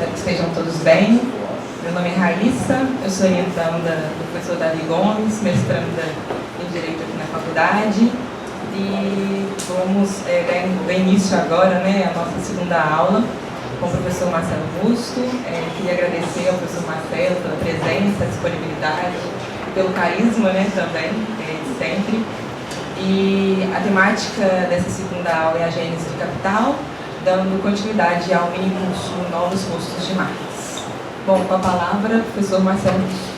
espero que estejam todos bem. Meu nome é Raíssa, eu sou orientanda do professor Davi Gomes, mestranda em Direito aqui na faculdade. E vamos dar início agora, à nossa segunda aula com o professor Marcelo Busto. Queria agradecer ao professor Marcelo pela presença, disponibilidade, pelo carisma também, de sempre. E a temática dessa segunda aula é a gênese do capital, dando continuidade ao mini curso Novos Rostos de Marx. Bom, com a palavra, professor Marcelo Busto.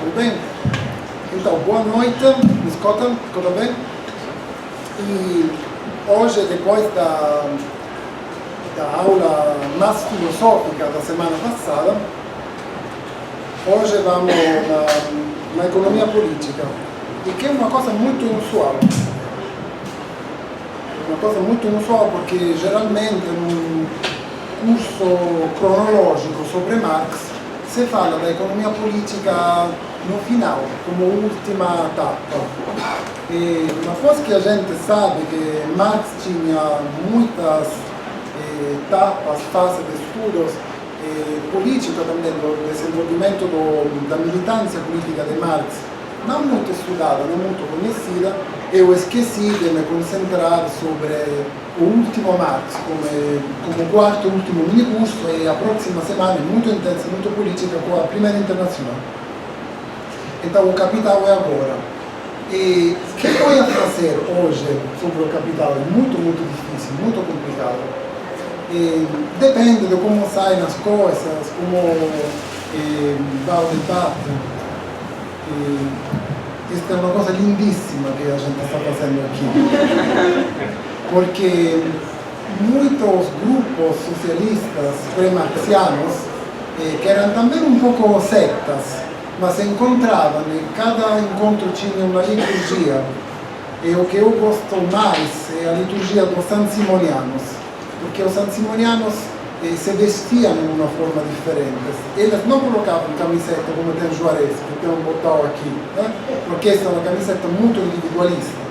Tudo bem? Então, boa noite, me escutam? Tudo bem? E hoje, depois da aula mais filosófica da semana passada, hoje vamos na economia política, e que é uma coisa muito inusual. Uma coisa muito inusual porque geralmente num curso cronológico sobre Marx se fala da economia política no final, como última etapa. Uma coisa que a gente sabe que Marx tinha muitas etapas, fases de estudos políticos também, do desenvolvimento da militância política de Marx, não muito estudada, não muito conhecida. Eu esqueci de me concentrar sobre o último Marx, como quarto último mini curso, e a próxima semana é muito intensa, muito política, com a Primeira Internacional. Então, o capital é agora. E o que eu ia fazer hoje sobre o capital é muito, muito difícil, muito complicado. E depende de como saem as coisas, como dá o debate. Esta é uma coisa lindíssima que a gente está fazendo aqui. Porque muitos grupos socialistas pré-marxianos, que eram também um pouco sectas, mas se encontravam, e cada encontro tinha uma liturgia. E o que eu gosto mais é a liturgia dos sansimonianos, porque os sansimonianos se vestiam de uma forma diferente. Eles não colocavam camiseta como tem Juarez, que tem um botão aqui, porque essa é uma camiseta muito individualista.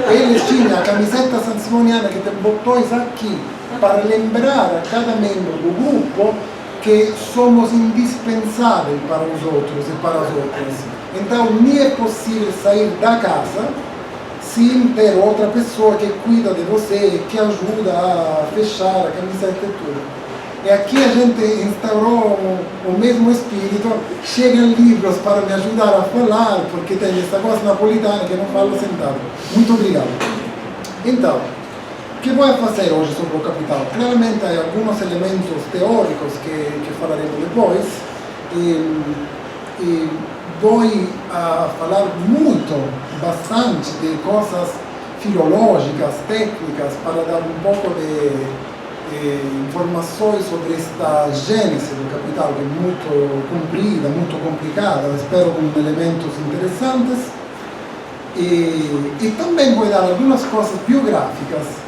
Eles tinham a camiseta sansimoniana que tem botões aqui, para lembrar a cada membro do grupo que somos indispensáveis para os outros e para as outras. Então, nem é possível sair da casa sem ter outra pessoa que cuida de você, que ajuda a fechar a camiseta e tudo. E aqui a gente instaurou o mesmo espírito. Chegam livros para me ajudar a falar, porque tem essa coisa napolitana que eu não falo sentado. Muito obrigado. Então, o que vou fazer hoje sobre o capital? Claramente há alguns elementos teóricos que falaremos depois, e vou falar bastante de coisas filológicas, técnicas, para dar um pouco de informações sobre esta gênese do capital, que é muito comprida, muito complicada, espero com elementos interessantes, e também vou dar algumas coisas biográficas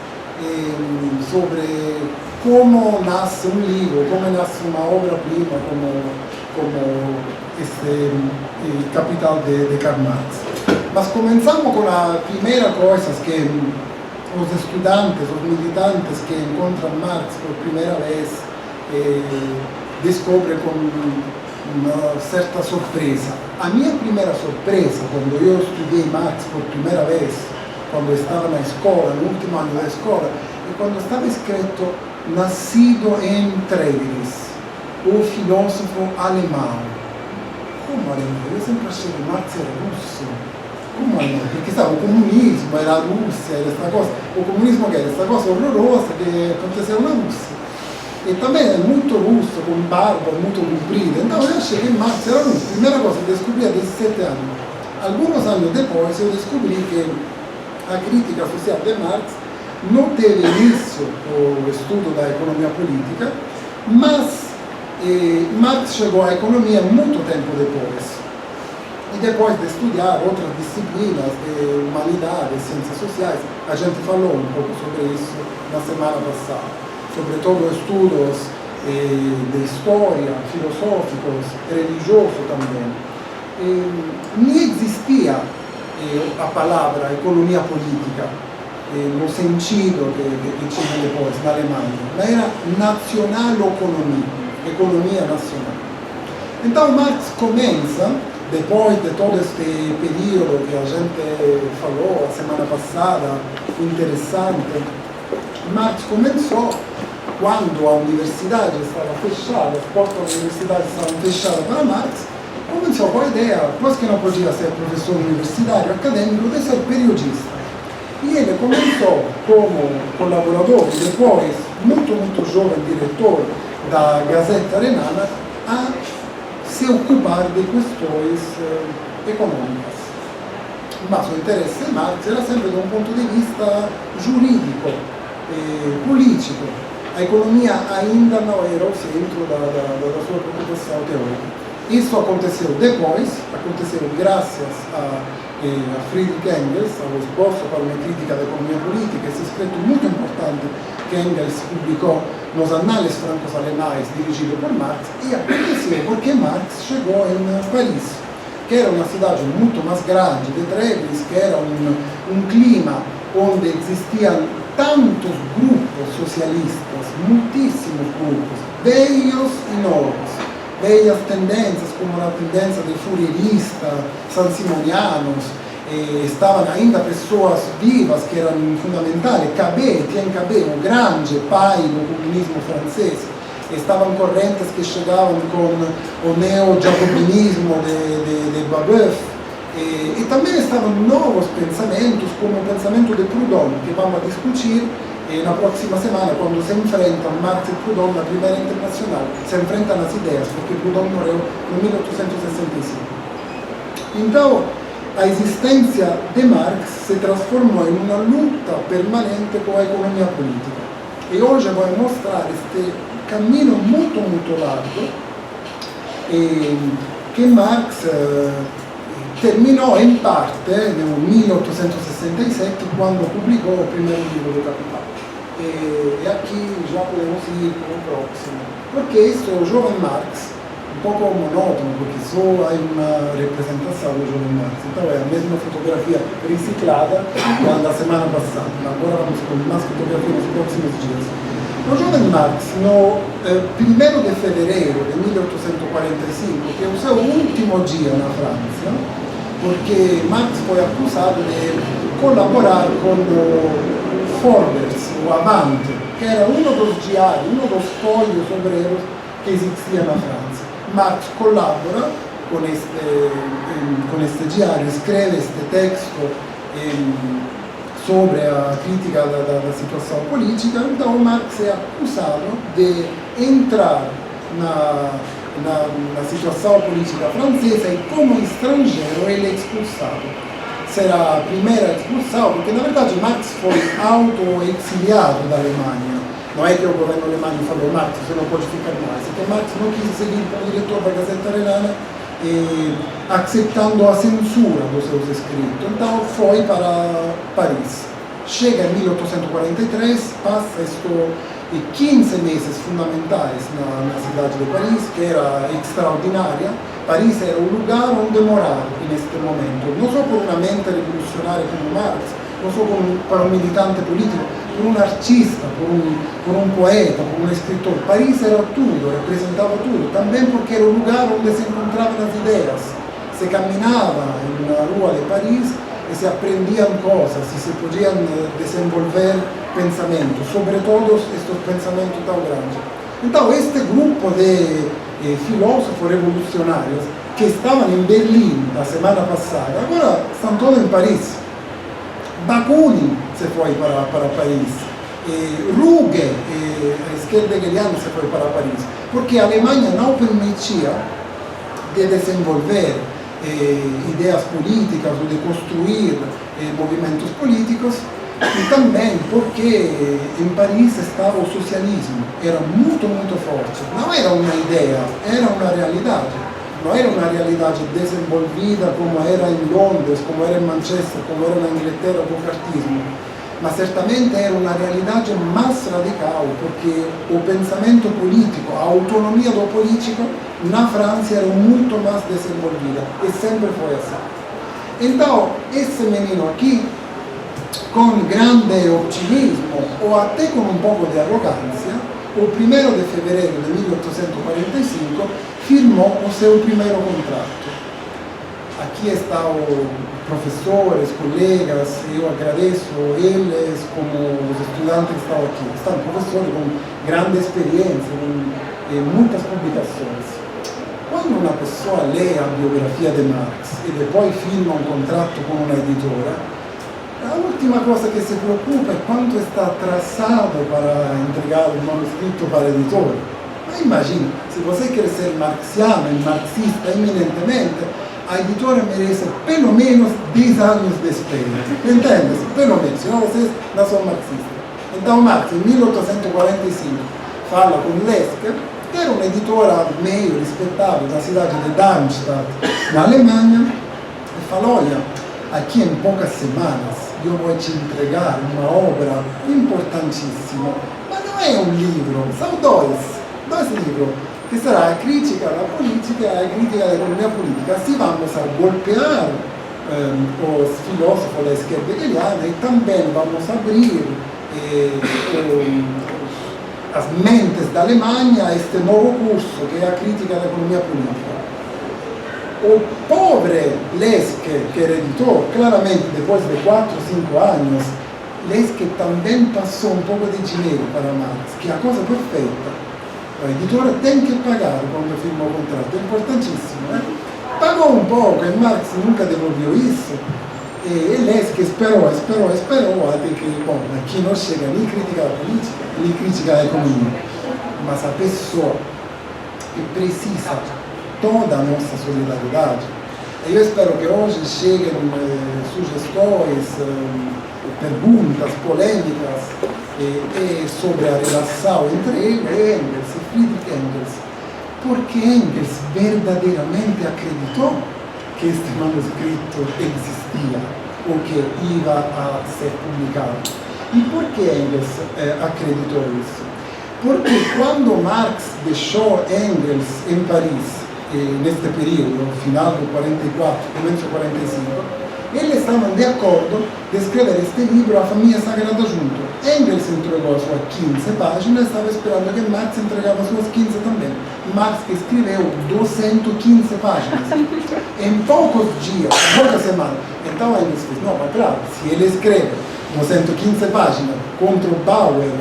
sobre como nasce um livro, como nasce uma obra-prima, como esse Capital de Karl Marx. Mas começamos com a primeira coisa, que os estudantes, os militantes que encontram Marx por primeira vez descobrem com uma certa surpresa. A minha primeira surpresa, quando eu estudei Marx por primeira vez, quando eu estava na escola, no último ano da escola, e quando estava escrito nascido em Trevlis, o filósofo alemão. Como alemão? Eu sempre achei que Marx era russo. Como alemão? Porque sabe, o comunismo era a Rússia, era essa coisa. O comunismo que era essa coisa horrorosa que aconteceu na Rússia. E também é muito russo, com barba muito comprida. Então eu achei que Marx era russo. Primeira coisa que eu descobri há 17 anos. Alguns anos depois eu descobri que a crítica social de Marx não teve início o estudo da economia política, mas Marx chegou à economia muito tempo depois. E depois de estudar outras disciplinas de humanidades, ciências sociais, a gente falou um pouco sobre isso na semana passada, sobretudo estudos de história, filosóficos, religiosos também. Não existia a palavra economia política no sentido que tinha depois na Alemanha, mas era nacional-economia, economia nacional. Então Marx começa, depois de todo este período que a gente falou a semana passada, interessante, Marx começou quando a universidade estava fechada, as portas da universidade estavam fechadas para Marx, começou com a ideia, pois que não podia ser professor universitário, acadêmico, de ser periodista. E ele começou como colaborador, e depois, muito jovem diretor da Gazeta Renana, a se ocupar de questões econômicas. Mas o interesse de Marx era sempre de um ponto de vista jurídico, político. A economia ainda não era o centro da sua preocupação teórica. Isso aconteceu depois, aconteceu graças a Friedrich Engels, ao esboço para uma crítica da economia política, esse escrito muito importante que Engels publicou nos Anales Francos Alemães, dirigido por Marx, e aconteceu porque Marx chegou em Paris, que era uma cidade muito mais grande de Trébris, que era um clima onde existiam tantos grupos socialistas, muitíssimos grupos, velhos e novos, velhas tendências como a tendência de Fourierista, Saint-Simonianos, estavam ainda pessoas vivas que eram fundamentais, Etienne Cabet, o grande pai do comunismo francês, estavam correntes que chegavam com o neo-jacobinismo de Babeuf, e também estavam novos pensamentos, como o pensamento de Proudhon, que vamos discutir na próxima semana, quando se enfrentam Marx e Proudhon na Primeira Internacional, se enfrentam as ideias, porque Proudhon morreu em 1865. Então, a existência de Marx se transformou em uma luta permanente com a economia política. E hoje vou mostrar este caminho muito largo que Marx terminou em parte no 1867, quando publicou o primeiro livro do Capital. E aqui já podemos ir para o próximo, porque isso é o jovem Marx, um pouco monótono, porque só há uma representação do jovem Marx. Então é a mesma fotografia reciclada da semana passada. Agora vamos com mais fotografias nos próximos dias. O jovem Marx, no 1º de fevereiro de 1845, que é o seu último dia na França, porque Marx foi acusado de colaborar com o Forbes, o Avante, que era um dos diários, um dos folhos obreiros que existia na França. Marx colabora com este diário, escreve este texto sobre a crítica da situação política. Então Marx é acusado de entrar na situação política francesa e, como estrangeiro, ele é expulsado. Será a primeira expulsão, porque na verdade Marx foi auto-exiliado da Alemanha. Não é que o governo alemão falou: Marx, você não pode ficar mais. É que Marx não quis seguir como diretor da Gazeta Renana, aceitando a censura dos seus escritos. Então foi para Paris. Chega em 1843, passa 15 meses fundamentais na cidade de Paris, que era extraordinária. Paris era o lugar onde morar neste momento, não só por uma mente revolucionária como Marx, não só para um militante político, por um artista, por um poeta, por um escritor. Paris era tudo, representava tudo, também porque era o lugar onde se encontravam as ideias. Se caminhava na rua de Paris e se aprendiam coisas, e se podiam desenvolver pensamentos, sobretudo estes pensamentos tão grandes. Então, este grupo de filósofos revolucionários que estavam em Berlim na semana passada, agora estão todos em Paris. Bakunin se foi para Paris, Ruge, a esquerda hegeliana, se foi para Paris, porque a Alemanha não permitia de desenvolver ideias políticas ou de construir movimentos políticos, e também porque em Paris estava o socialismo, era muito forte. Não era uma ideia, era uma realidade. não era uma realidade desenvolvida como era em Londres, como era em Manchester, como era na Inglaterra o bocartismo, mas certamente era uma realidade mais radical, porque o pensamento político, a autonomia do político na França era muito mais desenvolvida, e sempre foi assim. Então, esse menino aqui, com grande otimismo, ou até com um pouco de arrogância, o 1º de fevereiro de 1845 firmou o seu primeiro contrato. Aqui estão professores, colegas, eu agradeço eles como os estudantes que estão aqui. Estão professores com grande experiência, com muitas publicações. Quando uma pessoa lê a biografia de Marx e depois firma um contrato com uma editora, a última coisa que se preocupa é quanto está atrasado para entregar o manuscrito para a editora. Mas imagine, se você quer ser marxiano e marxista eminentemente, a editora merece pelo menos 10 anos de espera. Entende-se? Pelo menos, senão vocês não são marxistas. Então Marx, em 1845, fala com Lesker, que era uma editora meio respeitável da cidade de Darmstadt, na Alemanha, e fala, olha, aqui em poucas semanas eu vou te entregar uma obra importantíssima, mas não é um livro, são dois livros, que será a crítica da política e a crítica da economia política. Assim vamos a golpear os filósofos da esquerda hegeliana e também vamos abrir as mentes da Alemanha a este novo curso, que é a crítica da economia política. O pobre Lesker, que era editor, claramente depois de 4 ou 5 anos, Lesker também passou um pouco de dinheiro para Marx, que é a coisa perfeita. A editora tem que pagar quando firma o contrato, é importantíssimo, né? Pagou um pouco, e Marx nunca devolveu isso, e Lesker esperou, até que, bom, aqui não chega nem crítica à política, nem crítica à economia, mas a pessoa que precisa toda a nossa solidariedade. Eu espero que hoje cheguem sugestões, perguntas polêmicas sobre a relação entre ele, Engels e Friedrich Engels, porque Engels verdadeiramente acreditou que este manuscrito existia ou que ia a ser publicado. E por que Engels acreditou isso? Porque quando Marx deixou Engels em Paris, neste período, final do 44, começo do 45, eles estavam de acordo de escrever este livro, A Família Sagrada Junto. Engels entregou suas 15 páginas e estava esperando que Marx entregava suas 15 também. Marx escreveu 215 páginas em poucos dias, em poucas semanas. Então Engels disse, não, mas claro, se ele escreve 215 páginas contra o Bauer,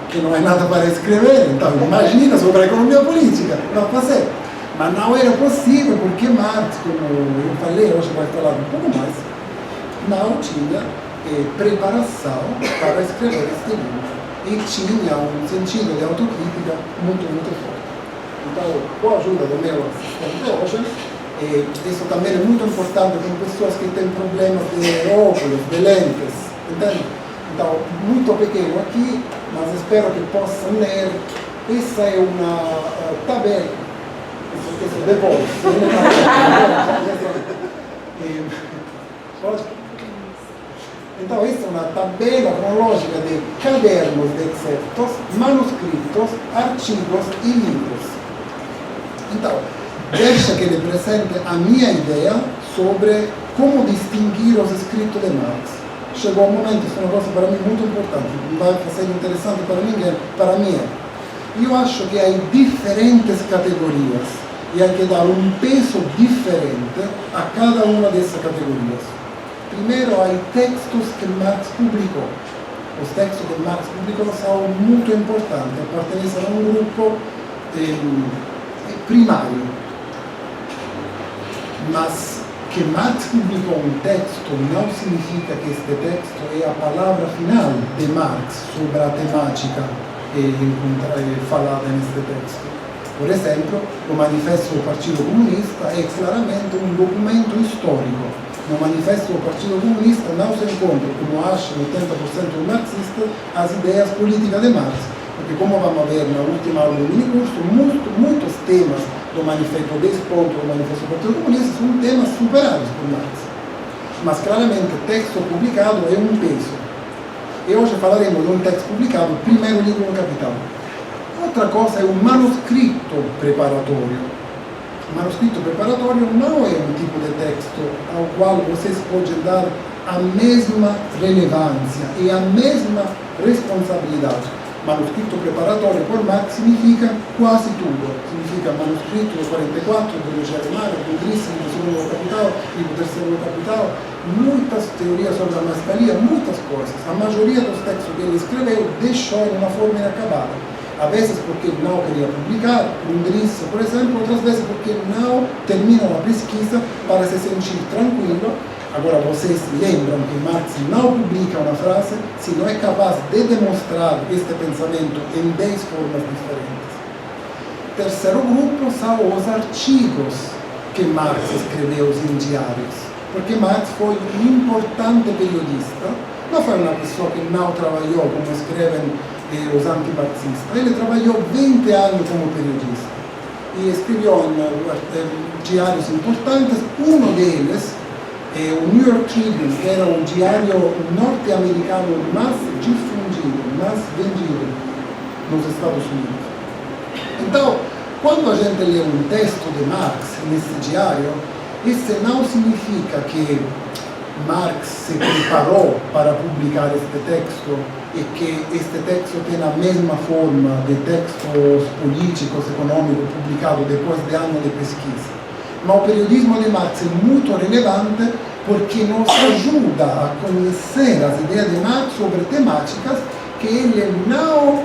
que não é nada para escrever, então imagina sobre a economia política, não fazer. Mas não era possível, porque Marx, como eu falei, hoje vai falar um pouco mais, não tinha preparação para escrever este livro. E tinha um sentido de autocrítica muito, muito forte. Então, com a ajuda do meu assistente hoje, isso também é muito importante com pessoas que têm problemas de óculos, de lentes, entende? Então, muito pequeno aqui, mas espero que possam ler. Essa é uma tabela. Isso depois. Então, essa é uma tabela cronológica de cadernos de excertos, manuscritos, artigos e livros. Então, deixa que lhe apresente a minha ideia sobre como distinguir os escritos de Marx. Chegou um momento, isso é uma coisa para mim muito importante, não vai ser interessante para ninguém, para mim é. Eu acho que há diferentes categorias e há que dar um peso diferente a cada uma dessas categorias. Primeiro, há textos que Marx publicou. Os textos que Marx publicou são muito importantes, pertencem a um grupo primário. Mas que Marx publicou um texto não significa que este texto é a palavra final de Marx sobre a temática falada neste texto. Por exemplo, o Manifesto do Partido Comunista é claramente um documento histórico. No Manifesto do Partido Comunista não se encontra, como acham 80% dos marxistas, as ideias políticas de Marx. Porque, como vamos ver na última aula do minicurso, muitos temas do Manifesto Desponto, do Manifesto do Partido Comunista, são temas superados por Marx. Mas claramente o texto publicado é um peso. E hoje falaremo de um texto publicado, o primeiro livro do Capital. Outra coisa é o manuscrito preparatório. O manuscrito preparatório não é um tipo de texto ao qual vocês podem dar a mesma relevância e a mesma responsabilidade. Manuscrito preparatório por Marx significa quase tudo. Significa manuscrito do 44, do Germano, do Grissin, do segundo Capital e do terceiro Capital, muitas teorias sobre a mascaria, muitas coisas. A maioria dos textos que ele escreveu deixou em uma forma inacabada. Às vezes porque não queria publicar, um Grissin, por exemplo, outras vezes porque não terminou a pesquisa para se sentir tranquilo. Agora, vocês lembram que Marx não publica uma frase se não é capaz de demonstrar este pensamento em 10 formas diferentes. Terceiro grupo são os artigos que Marx escreveu em diários. Porque Marx foi um importante periodista, não foi uma pessoa que não trabalhou como escrevem os antimarxistas. Ele trabalhou 20 anos como periodista e escreveu em diários importantes. Um deles o New York Tribune, que era o diário norte-americano mais difundido, mais vendido nos Estados Unidos. Então, quando a gente lê um texto de Marx nesse diário, isso não significa que Marx se preparou para publicar este texto e que este texto tem a mesma forma de textos políticos, econômicos publicados depois de anos de pesquisa. Mas o periodismo de Marx é muito relevante porque nos ajuda a conhecer as ideias de Marx sobre temáticas que ele não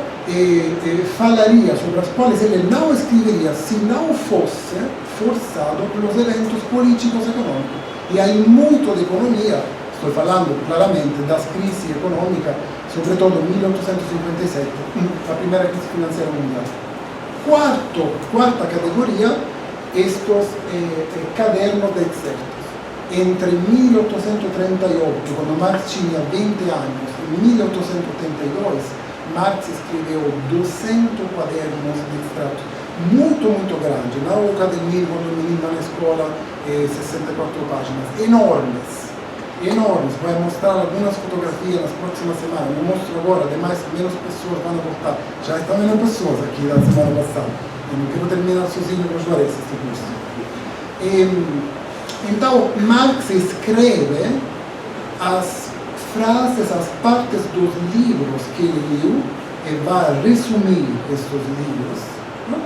falaria, sobre as quais ele não escreveria se não fosse forçado pelos eventos políticos e econômicos. E há muito de economia, estou falando claramente das crises econômicas, sobretudo em 1857, a primeira crise financeira mundial. Quarta categoria, estes cadernos de excertos. Entre 1838, quando Marx tinha 20 anos, e 1882, Marx escreveu 200 quadernos de extratos, muito grande. Na academia, quando eu menino na escola, 64 páginas, enormes. Vou mostrar algumas fotografias nas próximas semanas. Não mostro agora, ademais menos pessoas vão voltar. Já estão menos pessoas aqui da semana passada. Eu não quero terminar sozinho com os Juarez este curso. Então, Marx escreve as frases, as partes dos livros que ele leu e vai resumir estes livros. Não?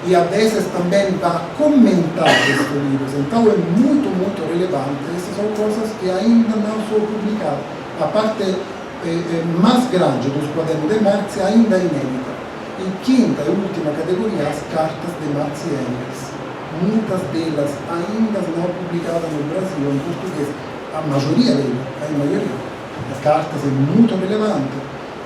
E a vezes também vai comentar estes livros. Então, é muito relevante. Essas são coisas que ainda não são publicadas. A parte mais grande dos quadernos de Marx é ainda inédita. E quinta e última categoria, as cartas de Marx e Engels. Muitas delas ainda não publicadas no Brasil, em português. A maioria delas, a maioria. As cartas é muito relevante,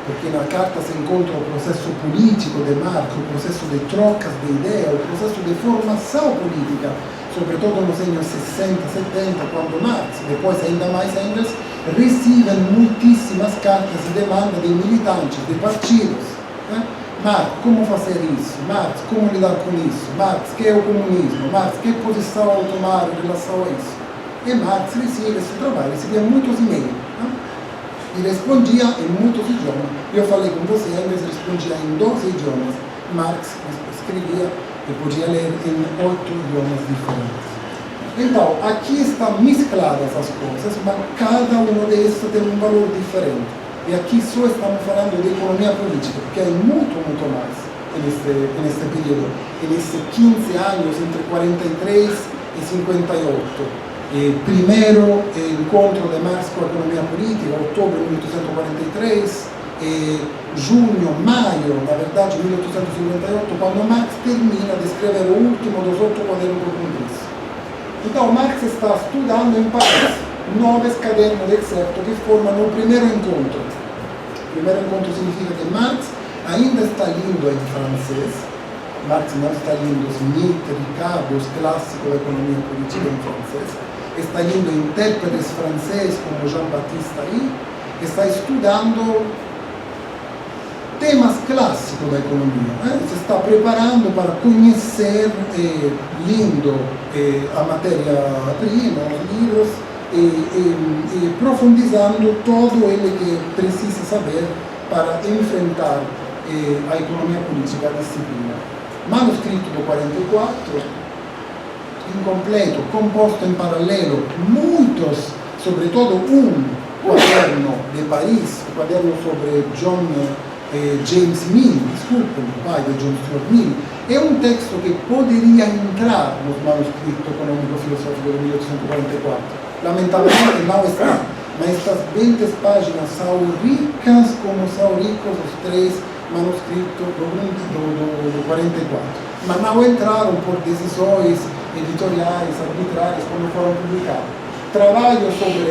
porque na carta se encontra o processo político de Marx, o processo de trocas de ideias, o processo de formação política, sobretudo nos anos 60, 70, quando Marx, depois ainda mais Engels, recebem muitíssimas cartas de demanda de militantes, de partidos. Né? Marx, como fazer isso? Marx, como lidar com isso? Marx, que é o comunismo? Marx, que posição tomar em relação a isso? E Marx recebia esse trabalho, recebia muitos e-mails. Né? E respondia em muitos idiomas. Eu falei com você, Engels respondia em 12 idiomas. Marx escrevia e podia ler em 8 idiomas diferentes. Então, aqui estão mescladas as coisas, mas cada um desses tem um valor diferente. E aqui só estamos falando de economia política, porque há muito mais neste período. Nesses 15 anos, entre 43 e 58. Primeiro encontro de Marx com a economia política, outubro de 1843, junho, maio, na verdade, 1858, quando Marx termina de escrever o último dos 8 quadernos do Congresso. Então, Marx está estudando em Paris 9 cadernos de excerto que formam o primeiro encontro. O primeiro encontro significa que Marx ainda está lendo em francês. Marx não está lendo os Nietzsche, Ricardo, os clássicos da economia política em francês. Está lendo intérpretes franceses como Jean-Baptiste aí. Está estudando temas clássicos da economia. Se está preparando para conhecer, lendo a matéria-prima, os livros, e profundizando todo ele que precisa saber para enfrentar a economia política, a disciplina. Manuscrito do 44, incompleto, composto em paralelo, muitos, sobretudo um quaderno de Paris, o quaderno sobre James Mill, desculpem, o pai de John Stuart Mill, é um texto que poderia entrar no manuscrito econômico-filosófico de 1844. Lamentavelmente não está, mas estas 20 páginas são ricas como são ricos os 3 manuscritos do 44. Mas não entraram por decisões editoriais, arbitrárias, quando foram publicados. Trabalho sobre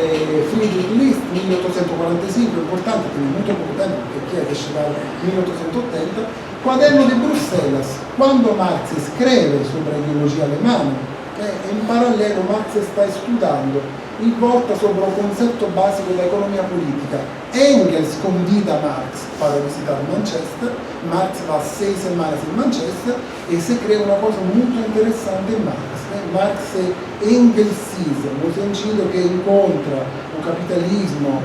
Friedrich List, 1845, importante, tem muito pouco tempo, porque aqui é chegar a 1880, quaderno de Bruxelas. Quando Marx escreve sobre a ideologia alemã, em paralelo Marx está estudando e volta sobre o conceito básico da economia política. Engels convida Marx para visitar Manchester, Marx va 6 semanas em Manchester e se cria uma coisa muito interessante em Marx. Marx é engelsista, no sentido que encontra o capitalismo,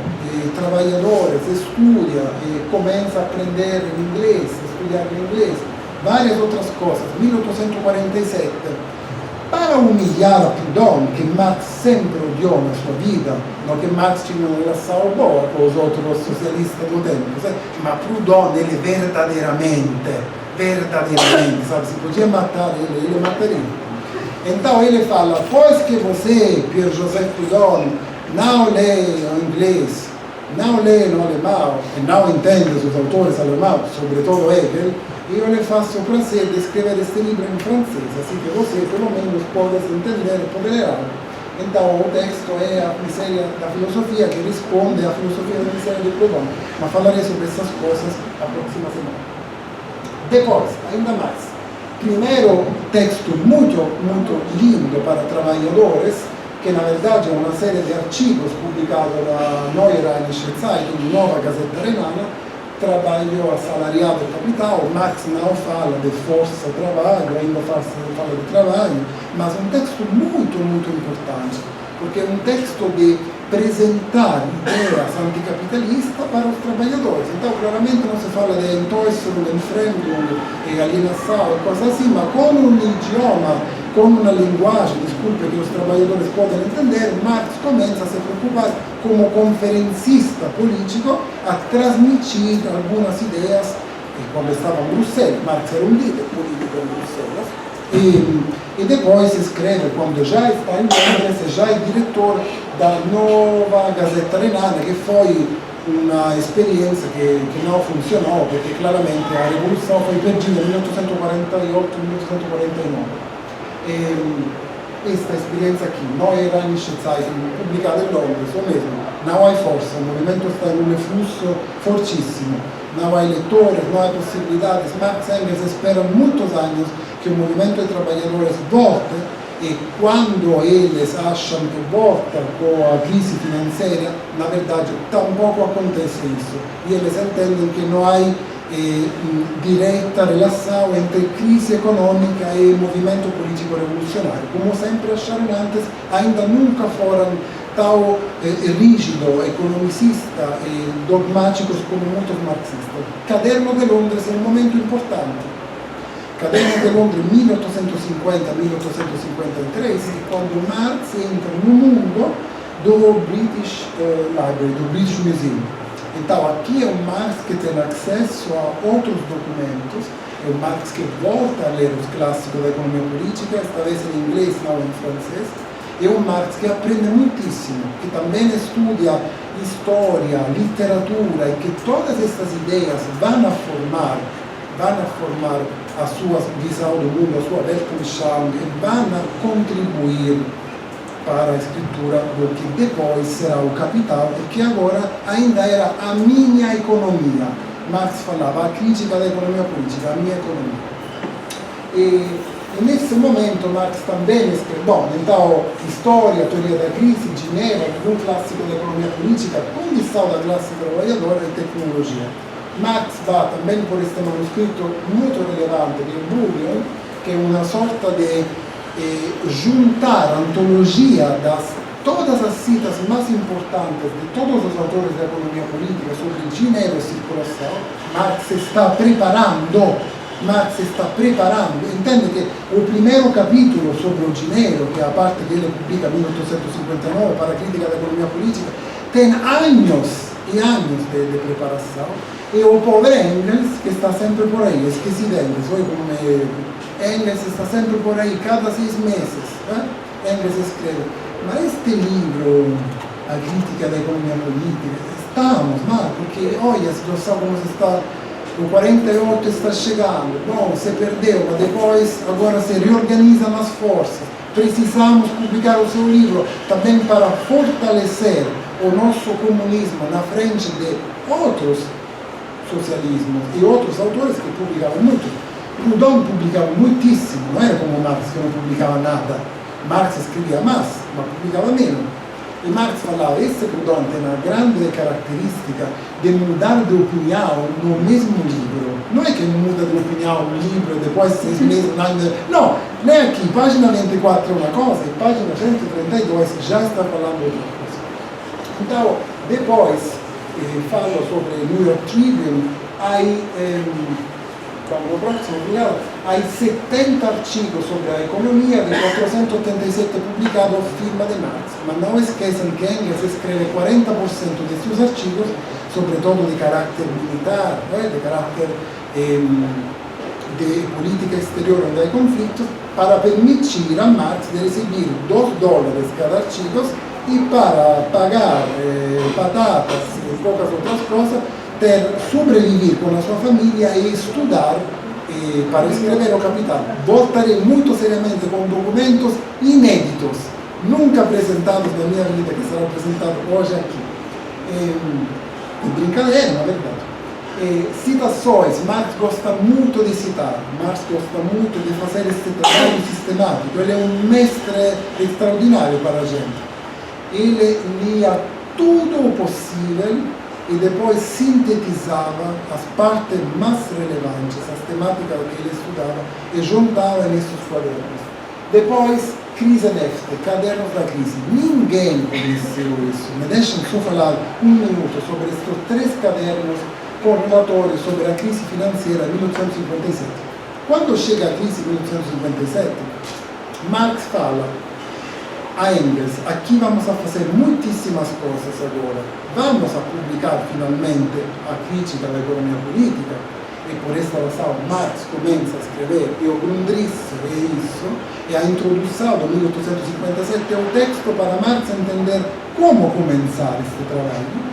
trabalhadores, estuda, começa a aprender inglês, estudar inglês, várias outras coisas. 1847, para humilhar a Proudhon, que Marx sempre odiou na sua vida, não que Marx tinha uma relação boa com os outros socialistas do tempo, mas Proudhon, ele verdadeiramente, sabe, se podia matar ele mataria. Então ele fala, pois que você, Pierre-Joseph Proudhon, não lê o inglês, não lê no alemão, e não entende os autores alemãos, sobretudo Hegel, eu lhe faço o prazer de escrever este livro em francês, assim que você, pelo menos, pode entender e pode ler. Então, o texto é a miséria da filosofia, que responde à filosofia da miséria de Proudhon. Mas falarei sobre essas coisas a próxima semana. Depois, ainda mais. Primeiro, texto muito lindo para trabalhadores, que na verdade é uma série de artigos publicados na Neue Rheinische Zeitung, Nova Gazeta Renana, trabalho assalariado e capital. Marx não fala de força de trabalho, ainda fala de trabalho, mas um texto muito importante, porque é um texto de apresentar ideias anticapitalistas para os trabalhadores. Então, claramente não se fala de entäußerung, entfremdung, alienação e coisas assim, mas com um idioma, com uma linguagem, desculpe, que os trabalhadores podem entender, Marx começa a se preocupar como conferencista político a transmitir algumas ideias. E quando estava em Bruxelas, Marx era um líder político em Bruxelas, e depois escreve, quando já está em Londres, já é diretor da Nova Gazeta Renana, que foi uma experiência que não funcionou, porque claramente a Revolução foi perdida em 1848, 1849. Esta experiência aqui, Neue Rheinische Zeitung, pubblicata in Londres, o mesmo, não há força, o movimento está em um fluxo fortíssimo, não há eleitores, não há possibilidades. Marx e Engels esperam muitos anos que o movimento de trabalhadores volte, e quando eles acham que volta com a crise financeira, na verdade, tampouco acontece isso. E eles entendem que não há direta relação entre crise econômica e movimento político revolucionário. Como sempre acharam antes, ainda nunca foram tão rígido, economicista e dogmáticos como muitos marxistas. Caderno de Londres é um momento importante. Caderno de Londres 1850-1853, é quando Marx entra no mundo do British Library, do British Museum. Então, aqui é o Marx que tem acesso a outros documentos, é o Marx que volta a ler os clássicos da economia política, esta vez em inglês, não em francês. É um Marx que aprende muitíssimo, que também estuda história, literatura, e que todas essas ideias vão a formar a sua visão do mundo, a sua Weltanschauung, e vão a contribuir para a escritura do que depois será o Capital, e que agora ainda era a minha economia. Marx falava a crítica da economia política, a minha economia. E nesse momento Marx também escreveu, então, história, teoria da crise, dinheiro, um clássico da economia política, condição da classe trabalhadora e tecnologia. Marx va también por este manuscrito muy relevante de Burion, que es una sorta de juntar antología de todas las citas más importantes de todos los autores de economía política sobre el dinero y circulación. Marx está preparando, entiende que el primer capítulo sobre el dinero, que aparte que él publica en 1859 para crítica de economía política, tiene años y años de preparación. Y el pobre Engels, que está siempre por ahí, esquecidente, soy como Engels está siempre por ahí, cada 6 meses, Engels escribe, ma este libro, a crítica de economía política, estamos mal, porque hoy lo sabe cómo se está, o 48 está llegando, bom, se perdeu, mas depois agora se reorganizam as forças. Precisamos publicar o seu livro também para fortalecer o nosso comunismo na frente de outros socialismos e outros autores que publicavam muito. Proudhon publicava muitíssimo, não era como Marx que não publicava nada. Marx escrevia mais, mas publicava menos. E Marx falava, esse Proudhon tem uma grande característica de mudar de opinião no mesmo livro. Não é que muda de opinião no livro e depois 6 meses, um ano... Não, lê aqui, página 24 é uma coisa e página 132 já está falando outra coisa. Então, depois, falo sobre New York Tribune, aí, vamos no próximo, há 70 artigos sobre a economia, de 487 publicados firma de Marx. Mas não esqueçam que Engels escreve 40% de seus artigos, sobretudo de caráter militar, de caráter de política exterior onde há conflitos, para permitir a Marx de receber $2 cada artigo e para pagar batatas e poucas outras coisas, per sobreviver com a sua família e estudar para escrever o Capital. Voltarei muito seriamente com documentos inéditos, nunca apresentados na minha vida, que serão apresentados hoje aqui. Brincadeira, na verdade. Citações, Marx gosta muito de citar, Marx gosta muito de fazer este trabalho sistemático, ele é um mestre extraordinário para a gente. Ele lia tudo o possível e depois sintetizava as partes mais relevantes, as temáticas que ele estudava e juntava nesses quadernos. Depois, Crise Nefte, Cadernos da Crise. Ninguém conheceu isso. Me deixem só falar 1 minuto sobre estes 3 cadernos com relatórios sobre a crise financeira de 1857. Quando chega a crise de 1857, Marx fala a Engels, aqui vamos a fazer muitíssimas coisas agora. Vamos a publicar finalmente a crítica da economia política, e por esta razão Marx começa a escrever, e o Grundrisse é isso, e a introdução de 1857 é o texto para Marx entender como começar este trabalho.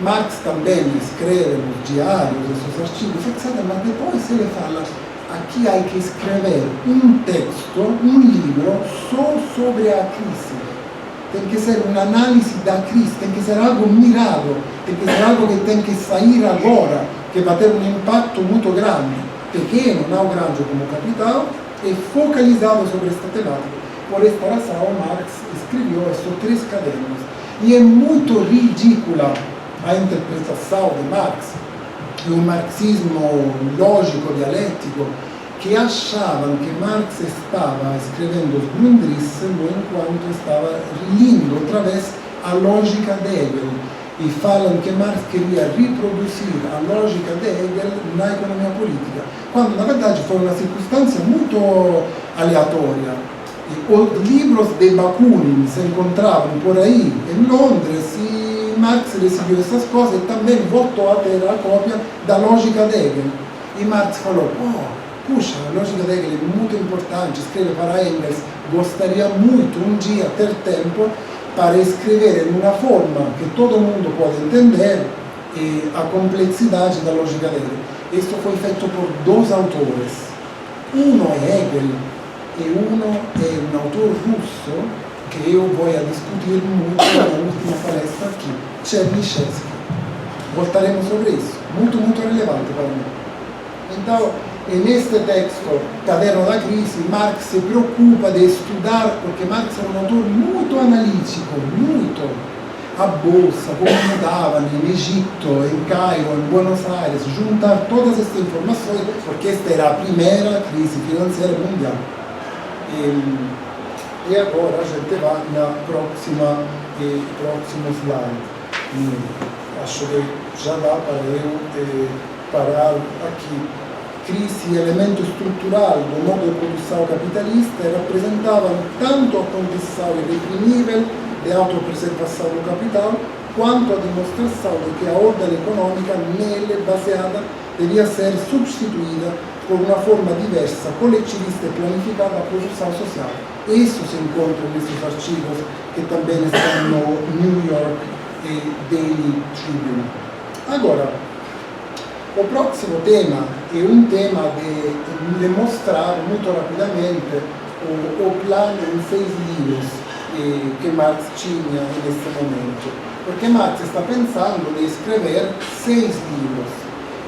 Marx também escreve nos diários e seus artigos, etc., mas depois ele fala, aqui há que escrever um texto, um livro, só sobre a crise. Tem que ser uma análise da crise, tem que ser algo mirado, tem que ser algo que tem que sair agora, que vai ter um impacto muito grande, pequeno, não grande como o Capital, e focalizado sobre esta temática. Por esta razão, Marx escreveu estes 3 cadernos. E é muito ridícula a interpretação de Marx, e o marxismo lógico dialético, que achavam que Marx estava escrevendo os Grundrisse enquanto estava lendo outra vez a lógica de Hegel. E falam que Marx queria reproduzir a lógica de Hegel na economia política, quando na verdade foi uma circunstância muito aleatória. E os livros de Bakunin se encontravam por aí em Londres e Marx recebeu essas coisas e também voltou a ter a cópia da lógica de Hegel. E Marx falou, puxa, a lógica de Hegel é muito importante, escreve para Engels, gostaria muito um dia ter tempo para escrever em uma forma que todo mundo pode entender a complexidade da lógica de Hegel. Isso foi feito por 2 autores. Um é Hegel e um é um autor russo, que eu vou discutir muito na última palestra aqui, Chernyshevsky. Voltaremos sobre isso, muito relevante para mim. Então, neste texto, Caderno da Crise, Marx se preocupa de estudar, porque Marx é um autor muito analítico, muito. a bolsa, como mudavam em Egito, em Cairo, em Buenos Aires, juntar todas essas informações, porque esta era a primeira crise financeira mundial. E agora a gente vai na próximo slide. Acho que já dá para eu parar aqui. Crise e elemento estrutural do modo de produção capitalista representavam tanto a condição irreprimível de autopreservação do capital, quanto a demonstração de que a ordem econômica nele baseada devia ser substituída por uma forma diversa, coletivista e planificada da produção social. Isso se encontra nesses artigos que também estão no New York Daily Tribune. Agora, o próximo tema é um tema de mostrar muito rapidamente o plano em 6 livros que Marx tinha nesse momento. Porque Marx está pensando em escrever 6 livros.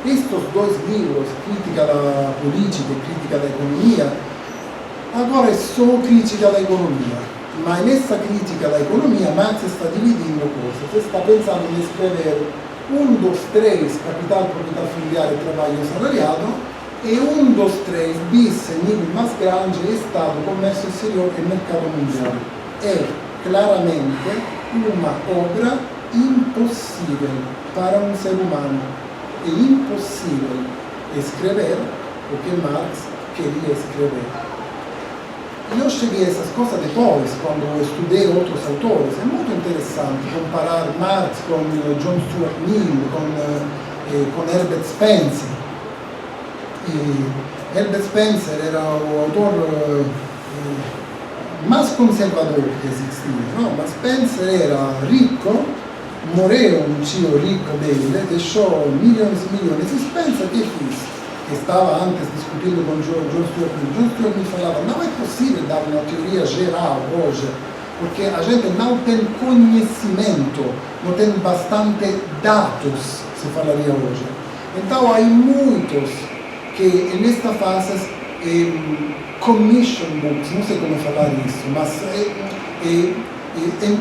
Estes 2 livros, Crítica da Política e Crítica da Economia, agora é só crítica da economia. Mas nessa crítica da economia, Marx está dividindo coisas. Está pensando em escrever 1 dos 3, capital, proprietà familiare e trabalho assalariado, e 1 dos 3, bis, nível mais grande, Estado, comércio exterior e mercado mundial. É claramente uma obra impossível para um ser humano. É impossível escrever o que Marx queria escrever. Eu cheguei a essas coisas depois, quando eu estudei outros autores. É muito interessante comparar Marx com John Stuart Mill, com Herbert Spencer. Herbert Spencer era o autor mais conservador que existia, não? Mas Spencer era rico, morreu um tio rico dele, deixou milhões e milhões. E Spencer que fez? Que estava antes discutindo com John Stuart Mill. John Stuart Mill falava: não é possível dar uma teoria geral hoje, porque a gente não tem conhecimento, não tem bastante dados, se falaria hoje. Então há muitos que nesta fase commission books, não sei como falar isso, mas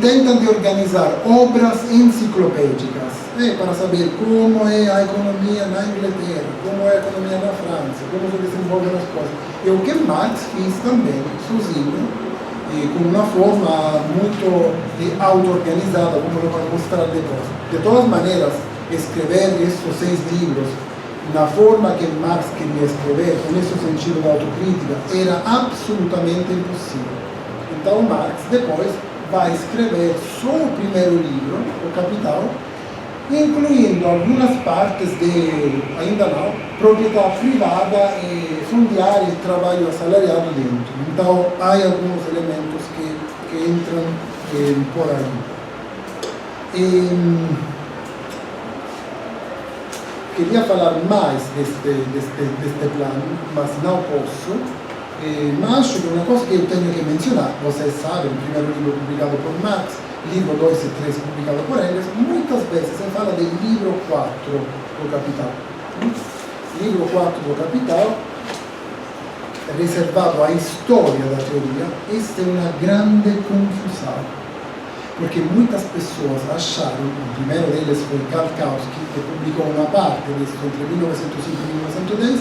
tentam de organizar obras enciclopédicas para saber como é a economia na Inglaterra, como é a economia na França, como se desenvolvem as coisas. E o que Marx fez também, sozinho, com uma forma muito auto-organizada, como eu vou mostrar depois. De todas maneiras, escrever esses 6 livros na forma que Marx queria escrever, com esse sentido da autocrítica, era absolutamente impossível. Então Marx depois vai escrever só o primeiro livro, O Capital, incluindo algumas partes de, ainda não, propriedade privada, fundiária e trabalho assalariado dentro. Então há alguns elementos que entram por aí. Queria falar mais deste plano, mas não posso. Mas acho que uma coisa que eu tenho que mencionar, vocês sabem, o primeiro livro publicado por Marx, livro 2 e 3 publicado por Engels, muitas vezes se fala do livro 4 do Capital. Livro 4 do Capital, reservado à história da teoria. Esta é uma grande confusão. Porque muitas pessoas acharam, o primeiro deles foi Karl Kautsky, que publicou uma parte disso entre 1905 e 1910,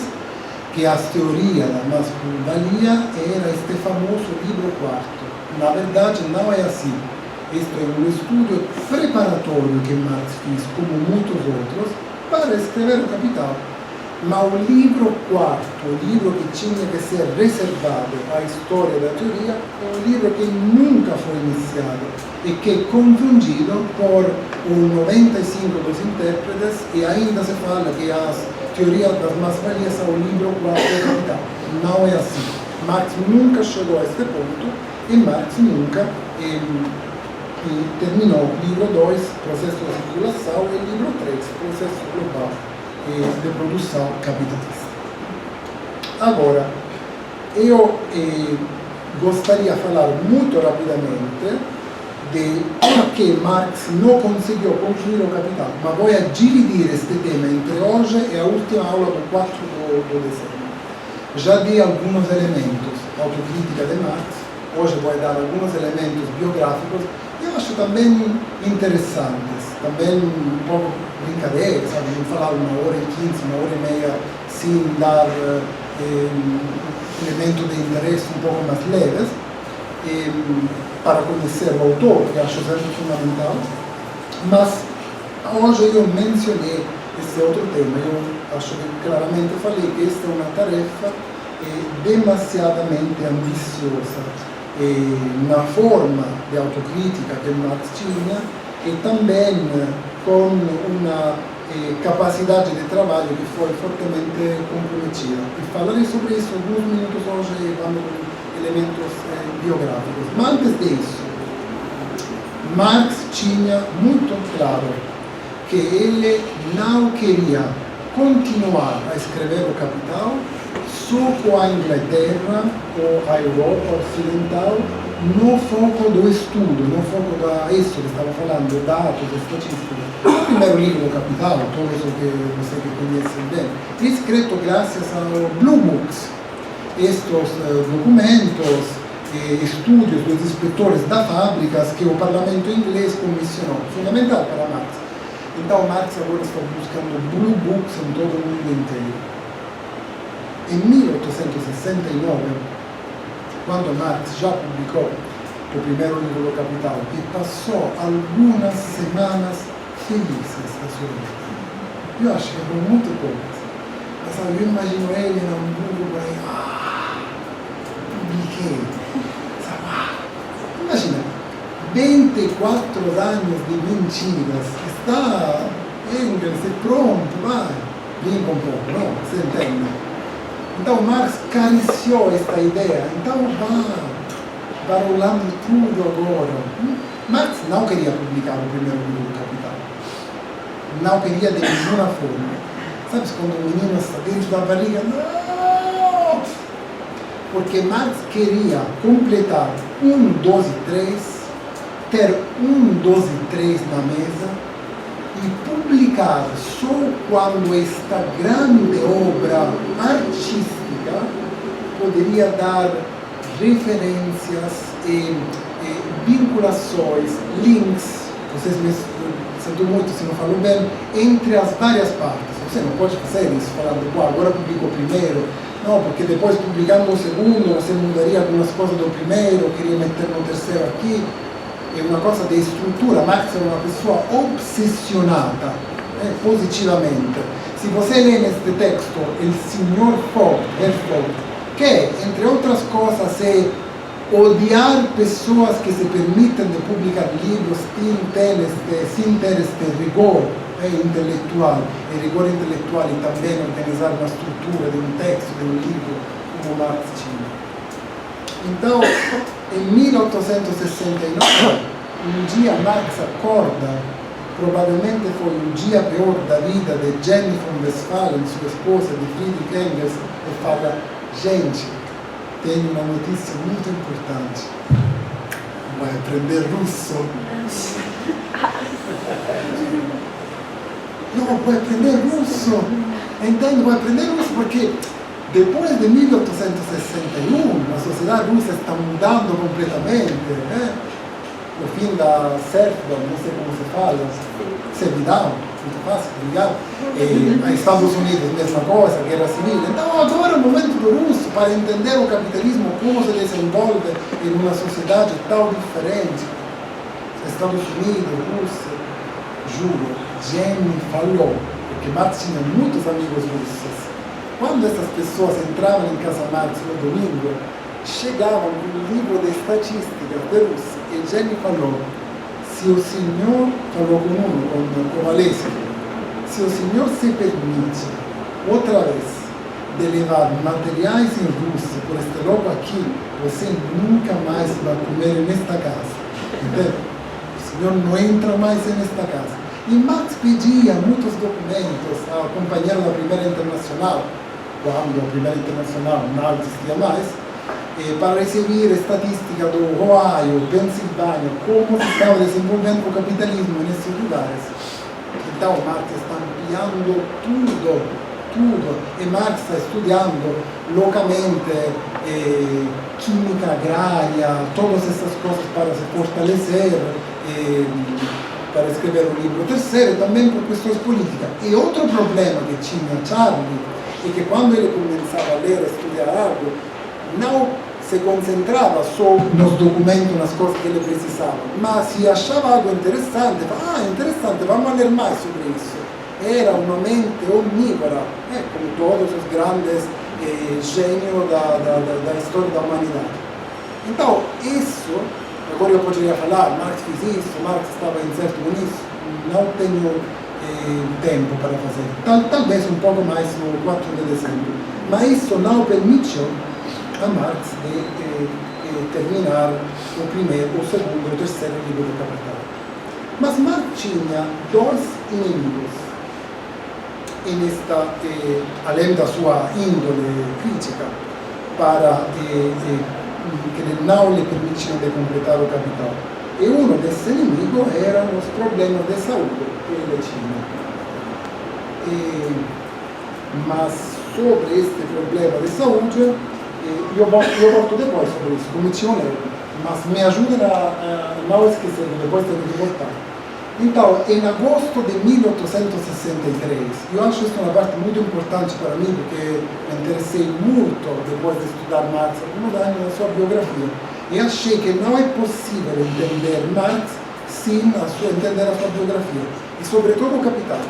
que a teoria da mais-valia era este famoso livro 4. Na verdade, não é assim. Este é um estudo preparatório que Marx fez, como muitos outros, para escrever o Capital. Mas o livro 4, o livro que tinha que ser reservado à história da teoria, é um livro que nunca foi iniciado e que é confundido por o 95% dos intérpretes, e ainda se fala que as teorias das mais-valias são o livro 4 do Capital. Não é assim. Marx nunca chegou a este ponto e Marx nunca terminou o livro 2, Processo de Circulação, e o livro 3, Processo Global de Produção Capitalista. Agora, eu gostaria de falar muito rapidamente de por que Marx não conseguiu concluir o Capital, mas vou dividir este tema entre hoje e a última aula do 4 de dezembro. Já dei alguns elementos autocrítica de Marx, hoje vou dar alguns elementos biográficos. Eu acho também interessantes, também um pouco brincadeiras, sabe? Não falar 1h15, 1h30, sem dar elemento de interesse um pouco mais leves, para conhecer o autor, que acho sempre fundamental. Mas hoje eu mencionei esse outro tema. Eu acho que claramente falei que esta é uma tarefa demasiadamente ambiciosa na forma de autocrítica que Marx tinha e também com uma capacidade de trabalho que foi fortemente comprometida. E falarei sobre isso alguns minutos hoje, vamos com elementos biográficos. Mas antes disso, Marx tinha muito claro que ele não queria continuar a escrever o Capital só com a Inglaterra ou a Europa Ocidental no foco do estudo, no foco isso que estava falando, dados, estatísticas. O primeiro livro do Capital, todos os que você conhece bem, escrito graças ao Blue Books. Estes documentos, estudos dos inspetores das fábricas que o parlamento inglês comissionou, fundamental para Marx. Então Marx agora está buscando Blue Books em todo o mundo inteiro. Em 1869, quando Marx já publicou o primeiro livro do Capital e passou algumas semanas felizes da sua vida. Eu acho que foram muito poucas. Mas eu imagino ele em Hamburgo, publiquei. Imagina, 24 anos de mentiras, está Engels e pronto, vai. Brinca um pouco, não? Você entende? Então Marx acariciou esta ideia, então vai rolando tudo agora. Marx não queria publicar o primeiro livro do Capital. Não queria de nenhuma forma. Sabe quando o menino está dentro da barriga? Não! Porque Marx queria completar 1, 2 e 3, ter 1, 2 e 3 na mesa e publicar só quando esta grande obra artística poderia dar referências e vinculações, links, vocês me sinto muito se não falo bem, entre as várias partes. Você não pode fazer isso falando, agora publico o primeiro, não, porque depois publicando o segundo, você mudaria algumas coisas do primeiro, queria meter no terceiro aqui. É uma coisa de estrutura. Marx é uma pessoa obsessionada, positivamente. Se você lê neste texto o Sr. Herford, que, entre outras coisas, é odiar pessoas que se permitem de publicar livros sem ter este rigor intelectual, e rigor intelectual e também organizar uma estrutura de um texto, de um livro, como Marx tinha. Então, em 1869, um dia Marx acorda, provavelmente foi o dia pior da vida de Jenny von Westphalen, sua esposa, de Friedrich Engels, e fala, gente, tenho uma notícia muito importante, vai aprender russo. Não, vai aprender russo. Entende? Vai aprender russo porque depois de 1861, a sociedade russa está mudando completamente. O fim da servidão, não sei como se fala, servidão, muito fácil, obrigado. Nos Estados Unidos, mesma coisa, guerra civil. Então, agora é o momento do russo para entender o capitalismo, como se desenvolve em uma sociedade tão diferente. Estados Unidos, Rússia, juro, Jenny falou, porque Marx tinha muitos amigos russos. Quando essas pessoas entravam em casa Marx no domingo, chegavam com um livro de estatística de Rússia, e Jenny falou, se o senhor, falou com Kovalevsky, se o senhor se permite, outra vez, de levar materiais em Rússia por este logo aqui, você nunca mais vai comer nesta casa. Entende? O senhor não entra mais nesta casa. E Marx pedia muitos documentos ao companheiro da Primeira Internacional, quando a Primeira Internacional não existia mais, para receber estatística do Ohio, Pensilvânia, como se estava desenvolvendo o capitalismo nesses lugares. Então Marx está ampliando tudo, e Marx está estudando loucamente química agrária, todas essas coisas para se fortalecer, para escrever un libro tercero, también por cuestiones políticas. Y otro problema que tenía Charlie es que cuando él comenzaba a leer, a estudiar algo, no se concentraba solo en los documentos, en las cosas que le precisaban, mas si achaba algo interesante, interessante, vamos a leer más sobre eso. Era una mente omnívora, como todos los grandes genios de la historia de la humanidad. Entonces, eso, agora eu poderia falar, Marx fez isso, Marx estava incerto com isso, não tenho tempo para fazer. Talvez um pouco mais no 4 de dezembro. Mas isso não permitiu a Marx de terminar o primeiro, o segundo, o terceiro livro do Capital. Mas Marx tinha dois inimigos além da sua índole crítica, para que não lhe permitiam de completar o Capital. E um desses inimigos eram os problemas de saúde que ele tinha. Mas sobre este problema de saúde, eu volto depois sobre isso, como tinha ledo, mas me ajuda a não esquecer, depois tenho que voltar. Então, em agosto de 1863, eu acho isso uma parte muito importante para mim, porque me interessei muito, depois de estudar Marx, alguns anos na sua biografia, e achei que não é possível entender Marx sem entender a sua biografia, e sobretudo o Capital.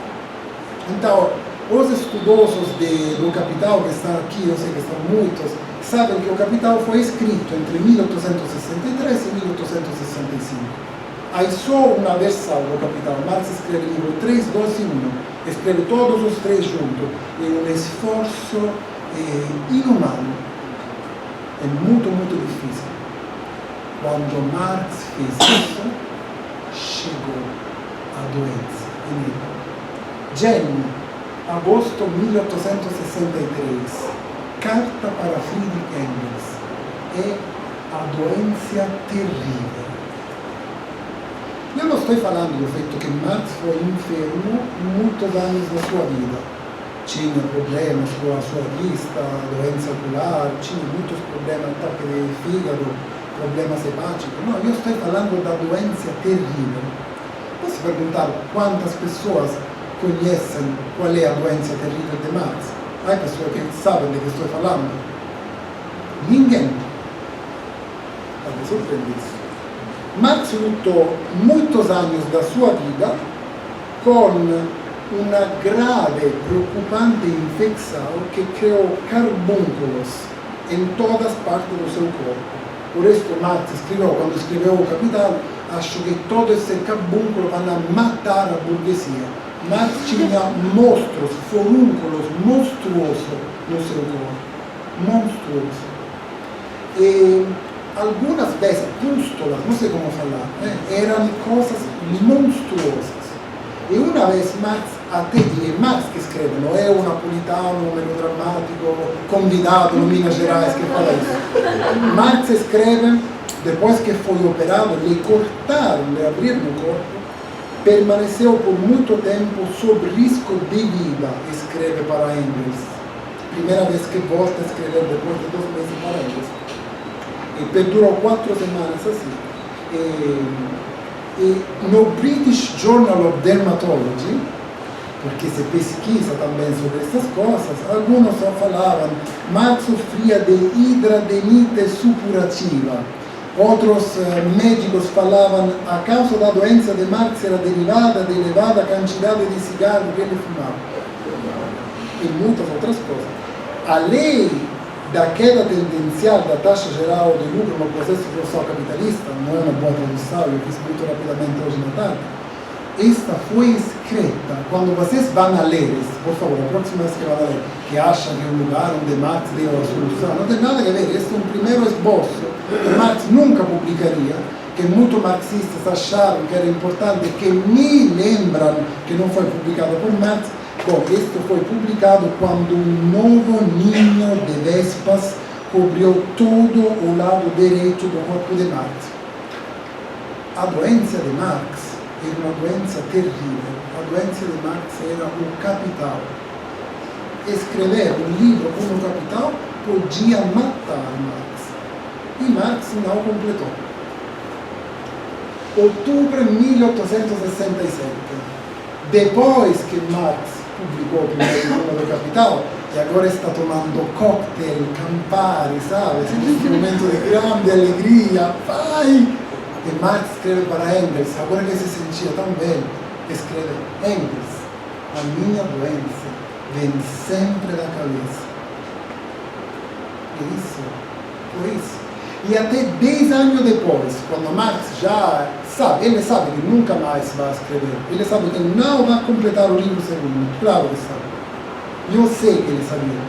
Então, os estudiosos do Capital, que estão aqui, eu sei que estão muitos, sabem que o Capital foi escrito entre 1863 e 1865. Há só uma versão do Capital. Marx escreve o livro 3, 2 e 1. Escreve todos os três juntos. É um esforço inumano. É muito, muito difícil. Quando Marx fez isso, chegou a doença em ele. Genio, agosto de 1863. Carta para Friedrich Engels. É a doença terrível. Eu não estou falando do feito que Marx foi enfermo muitos anos da sua vida. Tinha problemas com a sua vista, doença ocular, tinha muitos problemas, ataque de fígado, problemas hepáticos. Não, eu estou falando da doença terrível. Posso perguntar quantas pessoas conhecem qual é a doença terrível de Marx? Há pessoas que sabem do que estou falando? Ninguém. Me surpreende isso. Marx lutou muitos anos da sua vida com uma grave, preocupante infecção que criou carbúnculos em todas as partes do seu corpo. Por isso Marx escreveu, quando escreveu o Capital, acho que todo esse carbúnculo vai matar a burguesia. Marx tinha monstros, forúnculos monstruosos no seu corpo. Monstruosos. E algumas vezes, pústulas, não sei como falar, eram coisas monstruosas. E uma vez Marx, e Marx que escreve, não é um napolitano, um melodramático, convidado no Minas Gerais que fala isso. Marx escreve, depois que foi operado, lhe cortaram, lhe abriram o corpo, permaneceu por muito tempo sob risco de vida, escreve para Engels. Primeira vez que volta a escrever depois de 2 meses para Engels. E perdurou 4 semanas assim. E no British Journal of Dermatology, porque se pesquisa também sobre essas coisas, alguns só falavam Marx sofria de hidradenite supurativa. Outros médicos falavam a causa da doença de Marx era derivada da elevada quantidade de cigarro que ele fumava. E muitas outras coisas. A lei da queda tendencial da taxa geral de lucro no processo social capitalista, não é uma boa tradução, eu fiz muito rapidamente hoje na tarde, esta foi escrita, quando vocês vão a ler isso, por favor, a próxima vez que vão a ler, que acham que é um lugar onde Marx deu a solução, não tem nada a ver, este é um primeiro esboço que Marx nunca publicaria, que muitos marxistas acharam que era importante, que me lembram que não foi publicado por Marx. Bom, este foi publicado quando um novo ninho de vespas cobriu todo o lado direito do corpo de Marx. A doença de Marx era uma doença terrível. A doença de Marx era o Capital. Escrever um livro como o Capital podia matar Marx. E Marx não completou. outubro de 1867. Depois que Marx publicou o primeiro volume do Capital, e agora está tomando cocktail, Campari, sabe? Esse momento de grande alegria, vai! E Marx escreve para Engels, agora que se sentia tão bem, escreve: Engels, a minha doença vem sempre da cabeça. É isso, por isso. E até 10 anos depois, quando Marx já sabe, ele sabe que nunca mais vai escrever, ele sabe que não vai completar o livro segundo, claro que sabe. Eu sei que ele sabia.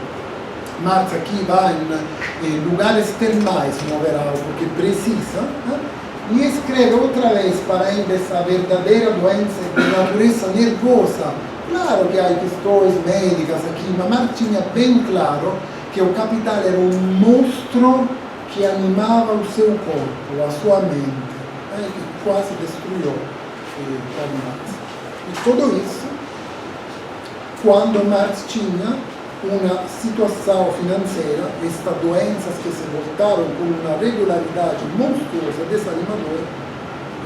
Marx aqui vai em lugares termais no verão, porque precisa, né? E escreve outra vez para Engels a verdadeira doença de natureza nervosa. Claro que há questões médicas aqui, mas Marx tinha bem claro que o Capital era um monstro que animava o seu corpo, a sua mente, que quase destruiu Karl Marx. E tudo isso quando Marx tinha uma situação financeira, estas doenças que se voltaram com uma regularidade monstruosa, desanimadora,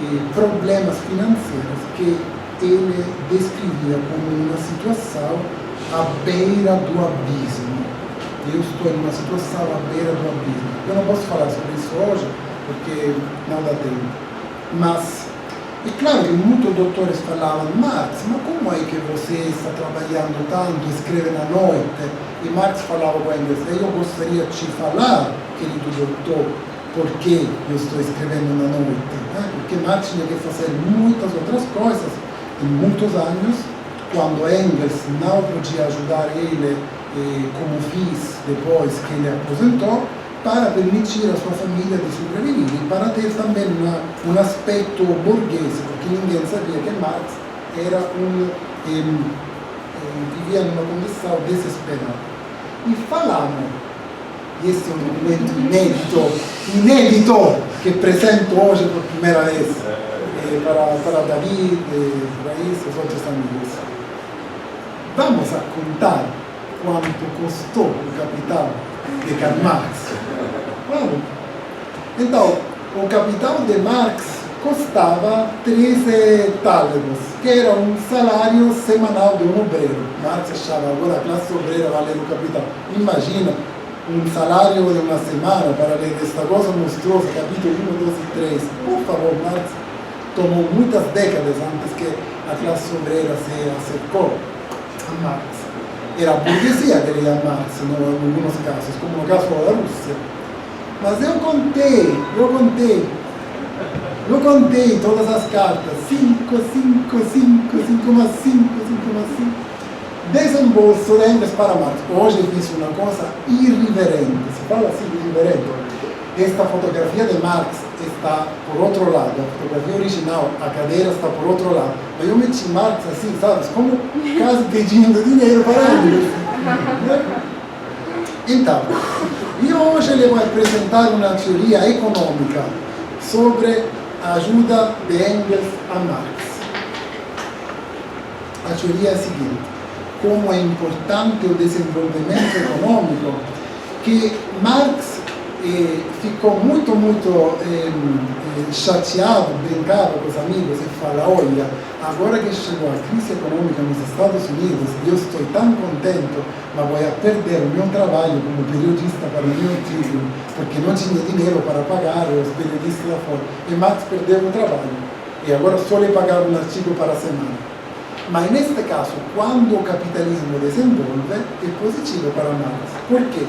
e problemas financeiros que ele descrevia como uma situação à beira do abismo. Eu estou em uma situação à beira do abismo. Eu não posso falar sobre isso hoje, porque não dá tempo. Mas, é claro que muitos doutores falavam: Marx, mas como é que você está trabalhando tanto, escreve na noite? E Marx falava com Engels: eu gostaria de te falar, querido doutor, por que eu estou escrevendo na noite. Porque Marx tinha que fazer muitas outras coisas. Em muitos anos, quando Engels não podia ajudar ele, como fiz depois que ele aposentou, para permitir à sua família de sobreviver e para ter também um aspecto burguês, porque ninguém sabia que Marx era vivia numa condição desesperada. E falamos, e esse é um documento inédito, que apresento hoje por primeira vez para David, Raíssa e os outros amigos. Vamos a contar quanto custou o Capital de Karl Marx. Vamos. Então, o Capital de Marx custava 13 tálagos, que era um salário semanal de um obreiro. Marx achava: agora a classe obreira vai ler o Capital. Imagina um salário de uma semana para ler esta coisa monstruosa, capítulo 1, 2 e 3. Por favor, Marx tomou muitas décadas antes que a classe obreira se acercou a Marx. Era a burguesia que lia Marx, em alguns casos, como no caso da Rússia. Mas eu contei todas as cartas: 5, 5, 5, 5 mais 5, 5 mais 5. Desembolso de Engels para Marx. Hoje fiz uma coisa irreverente. Se fala assim, irreverente. Esta fotografia de Marx está por outro lado. A fotografia original, a cadeira está por outro lado. Mas eu meti Marx assim, sabes? Como quase pedindo dinheiro para ele. Então, e hoje ele vai apresentar uma teoria econômica sobre a ajuda de Engels a Marx. A teoria é a seguinte: como é importante o desenvolvimento econômico, que Marx ficou muito chateado, brincava com os amigos e fala: olha, agora que chegou a crise econômica nos Estados Unidos, eu estou tão contente, mas vou perder o meu trabalho como periodista para o meu trigo, porque não tinha dinheiro para pagar os periodistas lá fora. E Marx perdeu o trabalho, e agora só lhe pagava um artigo para a semana. Mas neste caso, quando o capitalismo desenvolve, é positivo para Marx. Por quê?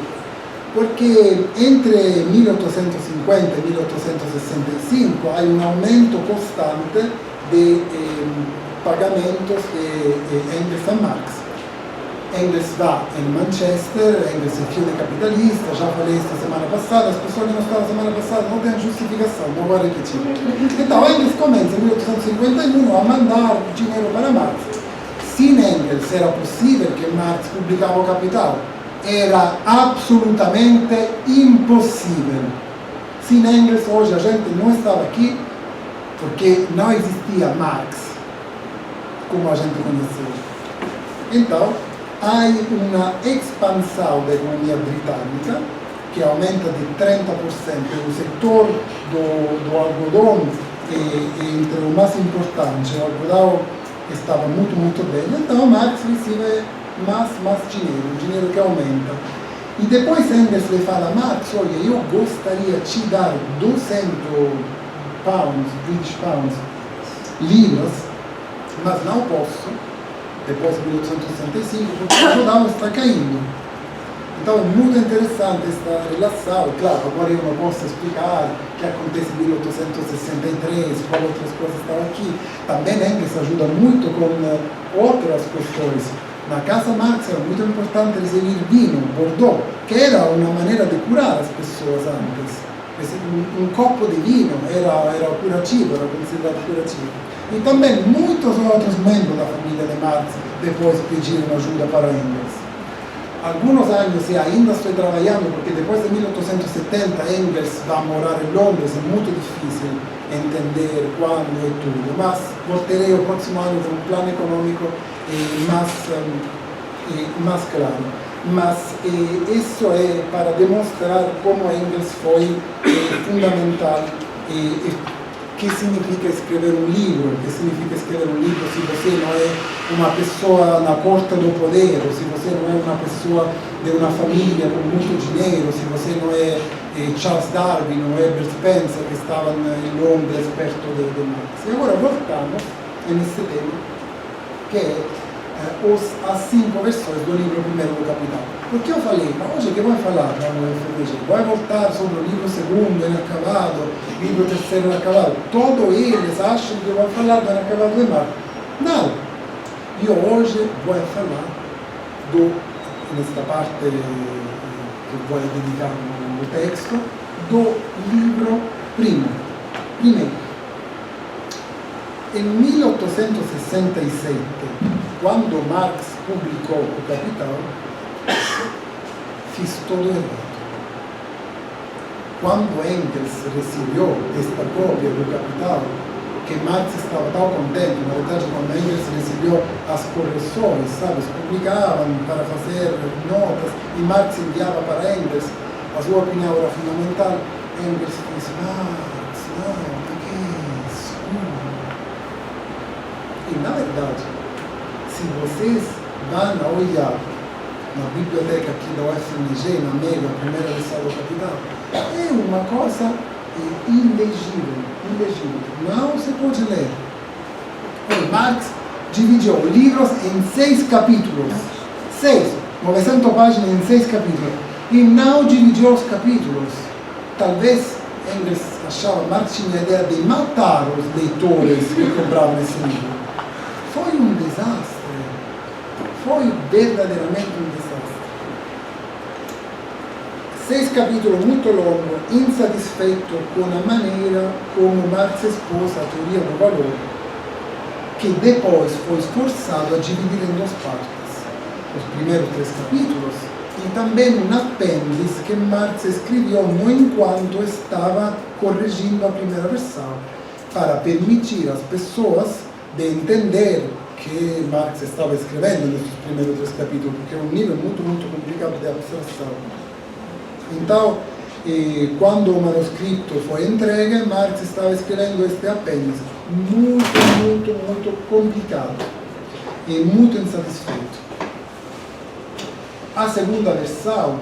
Porque entre 1850 e 1865 há um aumento constante de pagamentos de Engels a Marx. Engels va em Manchester, Engels é filho de capitalista, já falei esta semana passada, as pessoas que não estavam semana passada não têm justificação, não vou repetir. Então Engels começa em 1851 a mandar dinheiro para Marx. Sem Engels era possível que Marx publicava o Capital? Era absolutamente impossível. Sem Engels hoje a gente não estava aqui porque não existia Marx como a gente conhece hoje. Então, há uma expansão da economia britânica que aumenta de 30%. O setor do algodão entre o mais importante, o algodão estava muito bem, então Marx recebe mais dinheiro que aumenta. E depois Engels lhe fala, Marx, olha, eu gostaria de te dar 200 pounds, British pounds, libras, mas não posso, depois de 1865, porque o algodão está caindo. Então é muito interessante esta relação. Claro, agora eu não posso explicar o que acontece em 1863, qual outras coisas estão aqui. Também Engels ajuda muito com outras questões. Na casa Marx era muito importante receber vinho, Bordeaux, que era uma maneira de curar as pessoas antes. Um copo de vinho era curativo, era considerado curativo. E também muitos outros membros da família de Marx depois pediram ajuda para Engels. Alguns anos e ainda estou trabalhando, porque depois de 1870 Engels vai morar em Londres, é muito difícil entender quando e tudo, mas voltarei o próximo ano com um plano econômico mais claro. Mas isso é para demonstrar como Engels foi fundamental. Que significa escrever um livro? Que significa escrever um livro se você não é uma pessoa na porta do poder, ou se você não é uma pessoa de uma família com muito dinheiro, se você não é Charles Darwin ou Herbert Spencer, que estavam em Londres perto de Marx. E agora voltamos nesse tema, que é as 5 versões do livro primeiro do Capital. Porque eu falei, ma hoje que vai falar no FDG? Vai voltar sobre o livro segundo inacabado, livro terceiro inacabado? Todos eles acham que vai falar do inacabado de Marx. Não. Eu hoje vou falar nesta parte que vou dedicar no texto, do livro primeiro. Em 1867, quando Marx publicou o Capital, fiz todo errado. Quando Engels recebeu esta cópia do Capital, que Marx estava tão contente, na verdade, quando Engels recebeu as correções, sabe, publicavam para fazer notas, e Marx enviava para Engels, a sua opinião era fundamental. Engels disse, Marx, não, que isso? E, na verdade, se vocês vão olhar na biblioteca aqui da UFMG, na Mega, primeira lição do Capital, é uma coisa ilegível. Não se pode ler. Marx dividiu livros em 6 capítulos. 900 páginas em 6 capítulos. E não dividiu os capítulos. Talvez Engels achava, Marx tinha a ideia de matar os leitores que compravam esse livro. Foi um desastre. Foi verdadeiramente um desastre. 6 capítulos muito longos, insatisfeito com a maneira como Marx expôs a teoria do valor, que depois foi esforçado a dividir em 2 partes. Os primeiros 3 capítulos e também um apêndice que Marx escreveu no enquanto estava corrigindo a primeira versão, para permitir às pessoas de entender que Marx estava escrevendo nesses primeiros 3 capítulos, porque é um nível muito complicado de abstração. Então, quando o manuscrito foi entregue, Marx estava escrevendo este apêndice, muito complicado e muito insatisfeito. A segunda versão,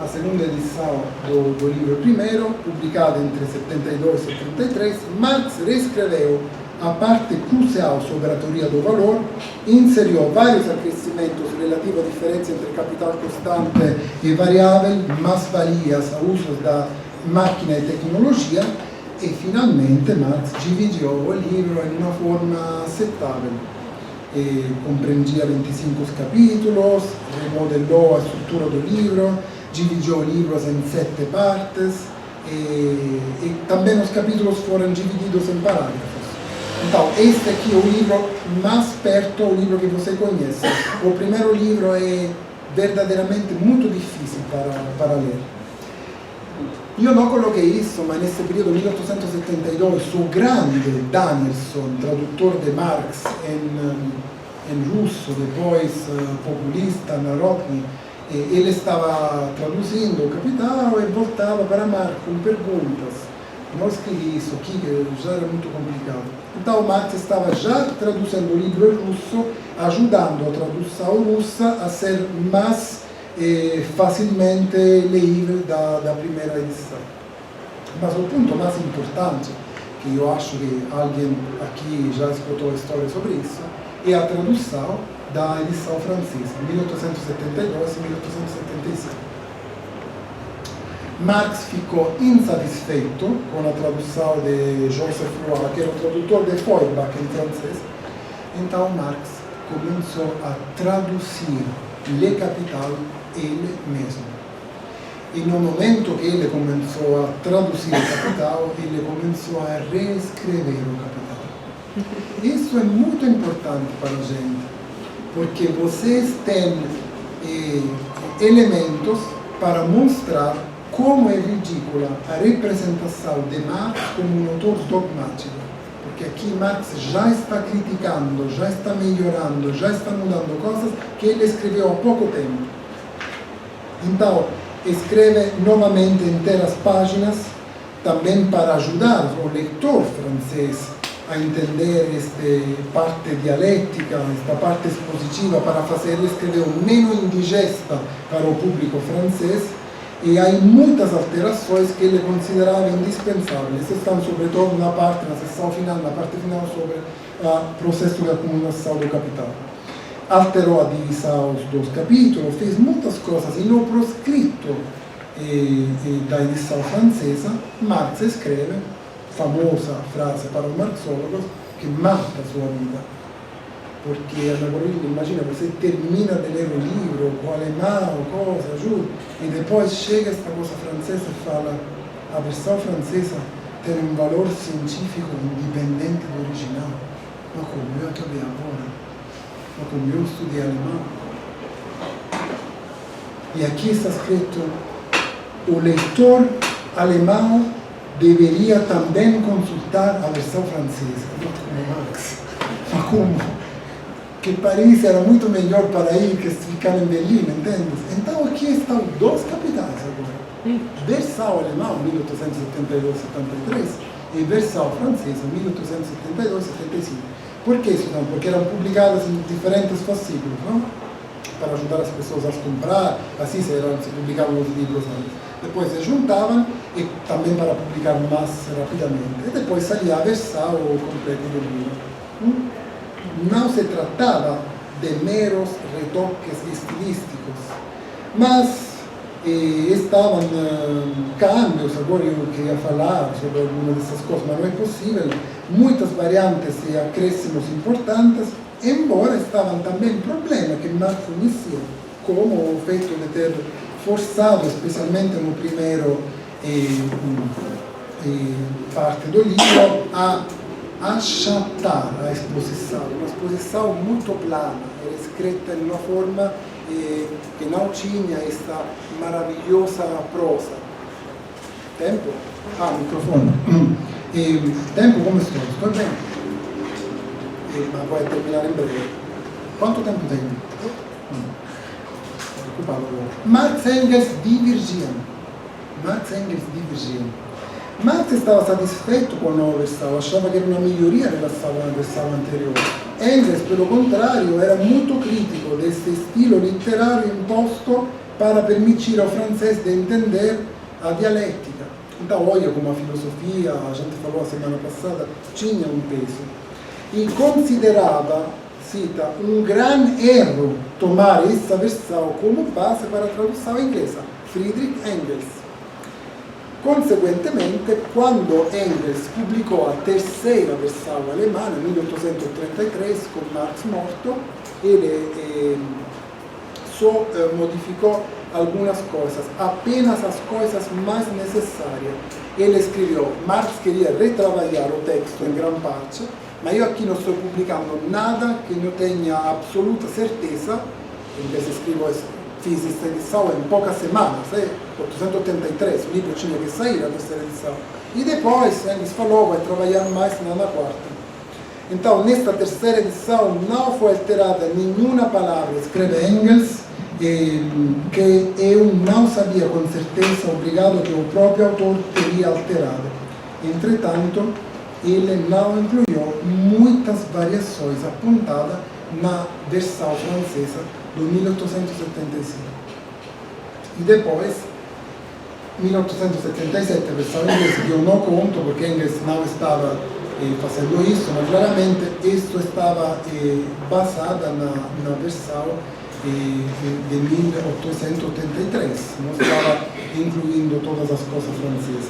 a segunda edição do livro primeiro, publicada entre 72 e 73, Marx reescreveu a parte crucial sobre a teoria do valor, inseriu vários acrescimentos relativos à diferença entre capital constante e variável, mais-valias a usos da máquina e tecnologia, e finalmente Marx dividiu o livro em uma forma aceitável. Compreendia 25 capítulos, remodelou a estrutura do livro, dividiu livros em 7 partes, e também os capítulos foram divididos em parágrafos. Então, este aqui é o livro mais perto do livro que você conhece. O primeiro livro é verdadeiramente muito difícil para ler. Eu não coloquei isso, mas nesse período, 1872, o grande Danielson, tradutor de Marx em russo, depois populista, Narodny, ele estava traduzindo o Capital e voltava para Marx com perguntas. não escrevi isso aqui, que já era muito complicado. Então Marx estava já traduzindo o livro em russo, ajudando a tradução russa a ser mais facilmente leível da primeira edição. Mas o ponto mais importante, que eu acho que alguém aqui já escutou a história sobre isso, é a tradução da edição francesa, 1872 e 1875. Marx ficou insatisfeito com a tradução de Joseph Roy, que era o tradutor de Feuerbach em francês. Então Marx começou a traduzir Le Capital ele mesmo. E no momento que ele começou a traduzir o Capital, ele começou a reescrever o Capital. Isso é muito importante para a gente, porque vocês têm elementos para mostrar como é ridícula a representação de Marx como um autor dogmático. Porque aqui Marx já está criticando, já está melhorando, já está mudando coisas que ele escreveu há pouco tempo. Então, escreve novamente inteiras páginas, também para ajudar o leitor francês a entender esta parte dialética, esta parte expositiva, para fazer ele escrever menos indigesta para o público francês. E há muitas alterações que ele considerava indispensáveis. Estão sobretudo na seção final, na parte final sobre o processo de acumulação do capital. Alterou a divisão dos capítulos, fez muitas coisas, e no proscrito da edição francesa, Marx escreve a famosa frase para os marxólogos que mata a sua vida. Porque imagina, você termina de ler o livro, o alemão, coisa, giù, e depois chega esta coisa francesa e fala: a versão francesa tem um valor científico independente do original. Ma come? Eu acabei agora. Ma come? Eu estudei alemão. E aqui está escrito: o leitor alemão deveria também consultar a versão francesa. Não como Marx. Ma como? Que Paris era muito melhor para ir que ficar em Berlim, entende? Então aqui estão dois capitais agora. Versão alemão, 1872-73, e versão francesa, 1872-75. Por que isso não? Porque eram publicadas em diferentes fascículos, não? Para ajudar as pessoas a comprar, assim se publicavam os livros antes. Depois se juntavam, e também para publicar mais rapidamente. E depois saía a versão completa do livro. Não se tratava de meros retoques estilísticos, mas estavam câmbios, agora eu queria falar sobre algumas dessas coisas, mas não é possível, muitas variantes e acréscimos importantes, embora estavam também problemas que Marx conhecia, como o feito de ter forçado, especialmente no primeiro parte do livro, a achatar a exposição, uma exposição muito plana, era escrita de uma forma que não tinha esta maravilhosa prosa. Tempo? Microfone. Tempo, como estou? Estou bem. Mas vou terminar em breve. Quanto tempo tenho? Marx e Engels divergiam. Marx estava satisfeito com a nova versão, achava que era uma melhoria em relação à versão anterior. Engels, pelo contrário, era muito crítico desse estilo literário imposto para permitir ao francês de entender a dialética. Então, olha como a filosofia, a gente falou a semana passada, tinha um peso. E considerava, cita, um grande erro tomar essa versão como base para a tradução inglesa, Friedrich Engels. Conseguentemente, quando Engels pubblicò a terceira versão alemã, em 1833, com Marx morto, ele só modificou algumas coisas, apenas as coisas mais necessárias. Ele escreveu: Marx queria retrabalhar o texto em grande parte, mas eu aqui não estou publicando nada que não tenha absoluta certeza. Engels escreveu fiz esta edição em poucas semanas, 1883, o livro tinha que sair, a terceira edição. E depois, eles falou, vai trabalhar mais na quarta. Então, nesta terceira edição, não foi alterada nenhuma palavra, escreve Engels, que eu não sabia com certeza, obrigado, que o próprio autor teria alterado. Entretanto, ele não incluiu muitas variações apontadas na versão francesa do 1875. E depois, 1877, a versão inglesa, que eu não conto porque em inglês não estava fazendo isso, mas claramente isso estava basada na versão de 1883, não estava incluindo todas as coisas francesas.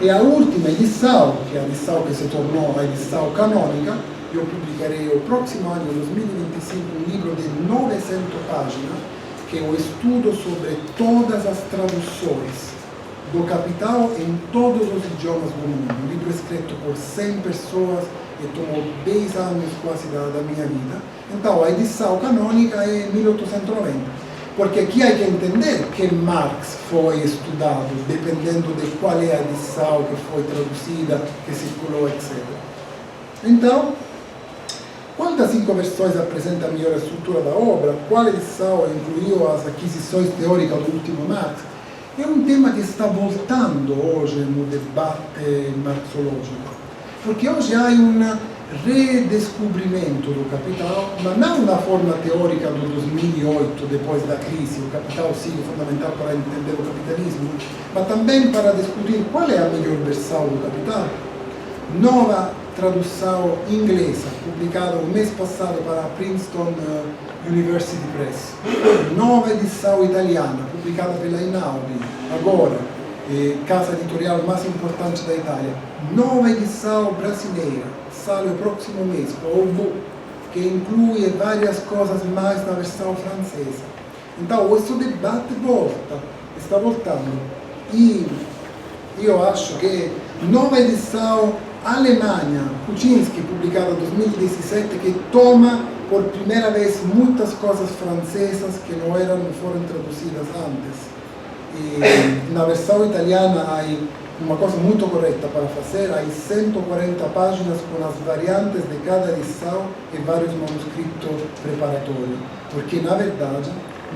E a última edição, que é a edição que se tornou a edição canônica, eu publicarei o próximo ano, 2025, um livro de 900 páginas, que é o estudo sobre todas as traduções do Capital em todos os idiomas do mundo. Um livro escrito por 100 pessoas e tomou 10 anos quase da minha vida. Então, a edição canônica é 1890. Porque aqui há que entender que Marx foi estudado, dependendo de qual é a edição que foi traduzida, que circulou, etc. Então, quantas 5 versões apresentam a melhor estrutura da obra? Qual edição incluiu as aquisições teóricas do último Marx? É um tema que está voltando hoje no debate marxológico, porque hoje há um redescobrimento do Capital, mas não na forma teórica do 2008, depois da crise. O Capital sim é fundamental para entender o capitalismo, mas também para discutir qual é a melhor versão do Capital. Nova tradução inglesa, publicada o mês passado para a Princeton University Press. Nova edição italiana, publicada pela Einaudi, agora, casa editorial mais importante da Itália. Nova edição brasileira, sai o próximo mês, o Book, que inclui várias coisas mais na versão francesa. Então, esse debate está voltando. E eu acho que nova edição Alemanha, Kuczynski, publicada em 2017, que toma por primeira vez muitas coisas francesas que não foram traduzidas antes. E na versão italiana há uma coisa muito correta para fazer, há 140 páginas com as variantes de cada edição e vários manuscritos preparatórios, porque na verdade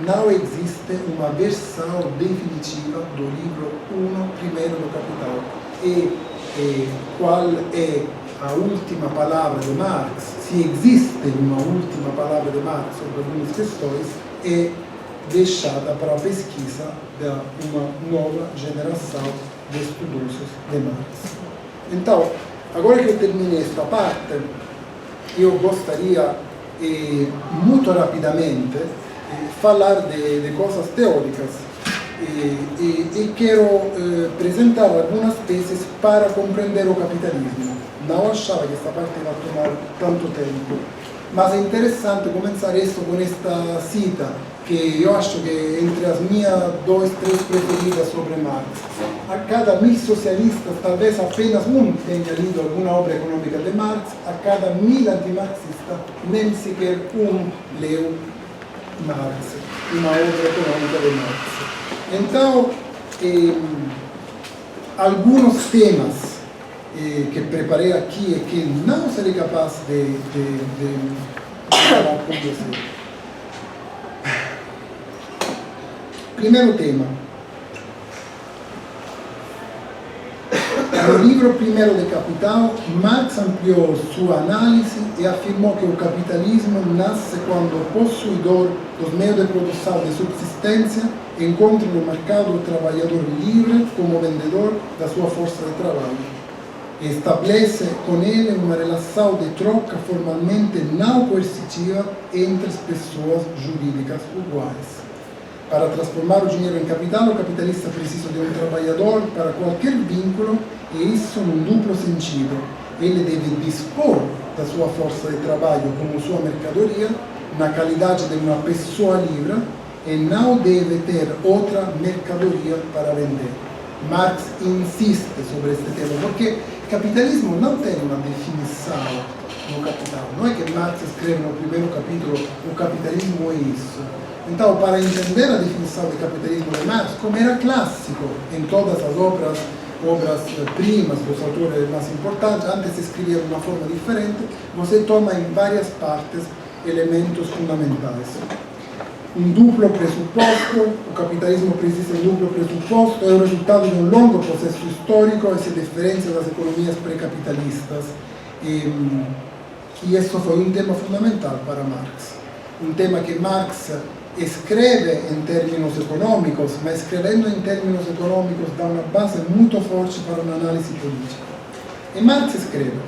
não existe uma versão definitiva do livro 1, primeiro do Capital. E qual é a última palavra de Marx, se existe uma última palavra de Marx sobre algumas questões, é deixada para a pesquisa de uma nova geração de estudiosos de Marx. Então, agora que eu terminei esta parte, eu gostaria, muito rapidamente, falar de coisas teóricas e quero apresentar algumas teses para compreender o capitalismo. Não achava que esta parte ia tomar tanto tempo, mas é interessante começar isso com esta cita, que eu acho que entre as minhas 2, 3 preferidas sobre Marx. A cada 1000 socialistas, talvez apenas um tenha lido alguma obra econômica de Marx, a cada 1000 antimarxistas, nem sequer um leu Marx, uma obra econômica de Marx. Então, alguns temas que preparei aqui e que não serei capaz de falar com você. Primeiro tema. No livro primeiro de Capital, Marx ampliou sua análise e afirmou que o capitalismo nasce quando o possuidor dos meios de produção de subsistência encontra no mercado o trabalhador livre como vendedor da sua força de trabalho e estabelece com ele uma relação de troca formalmente não coercitiva entre as pessoas jurídicas iguais. Para transformar o dinheiro em capital, o capitalista precisa de um trabalhador para qualquer vínculo, e isso num duplo sentido. Ele deve dispor da sua força de trabalho como sua mercadoria, na qualidade de uma pessoa livre, e não deve ter outra mercadoria para vender. Marx insiste sobre este tema, porque capitalismo não tem uma definição no Capital. Não é que Marx escreve no primeiro capítulo, o capitalismo é isso. Então, para entender a definição de capitalismo de Marx, como era clássico em todas as obras-primas dos autores mais importantes, antes de escrever de uma forma diferente, você toma em várias partes elementos fundamentais. un duplo presupposto, o capitalismo precisa um duplo presupposto, é o resultado de um longo processo histórico e se diferencia das economias pré-capitalistas. E isso foi um tema fundamental para Marx. Um tema que Marx escreve em termos econômicos, mas escrevendo em termos econômicos dá uma base muito forte para uma análise política. E Marx escreve: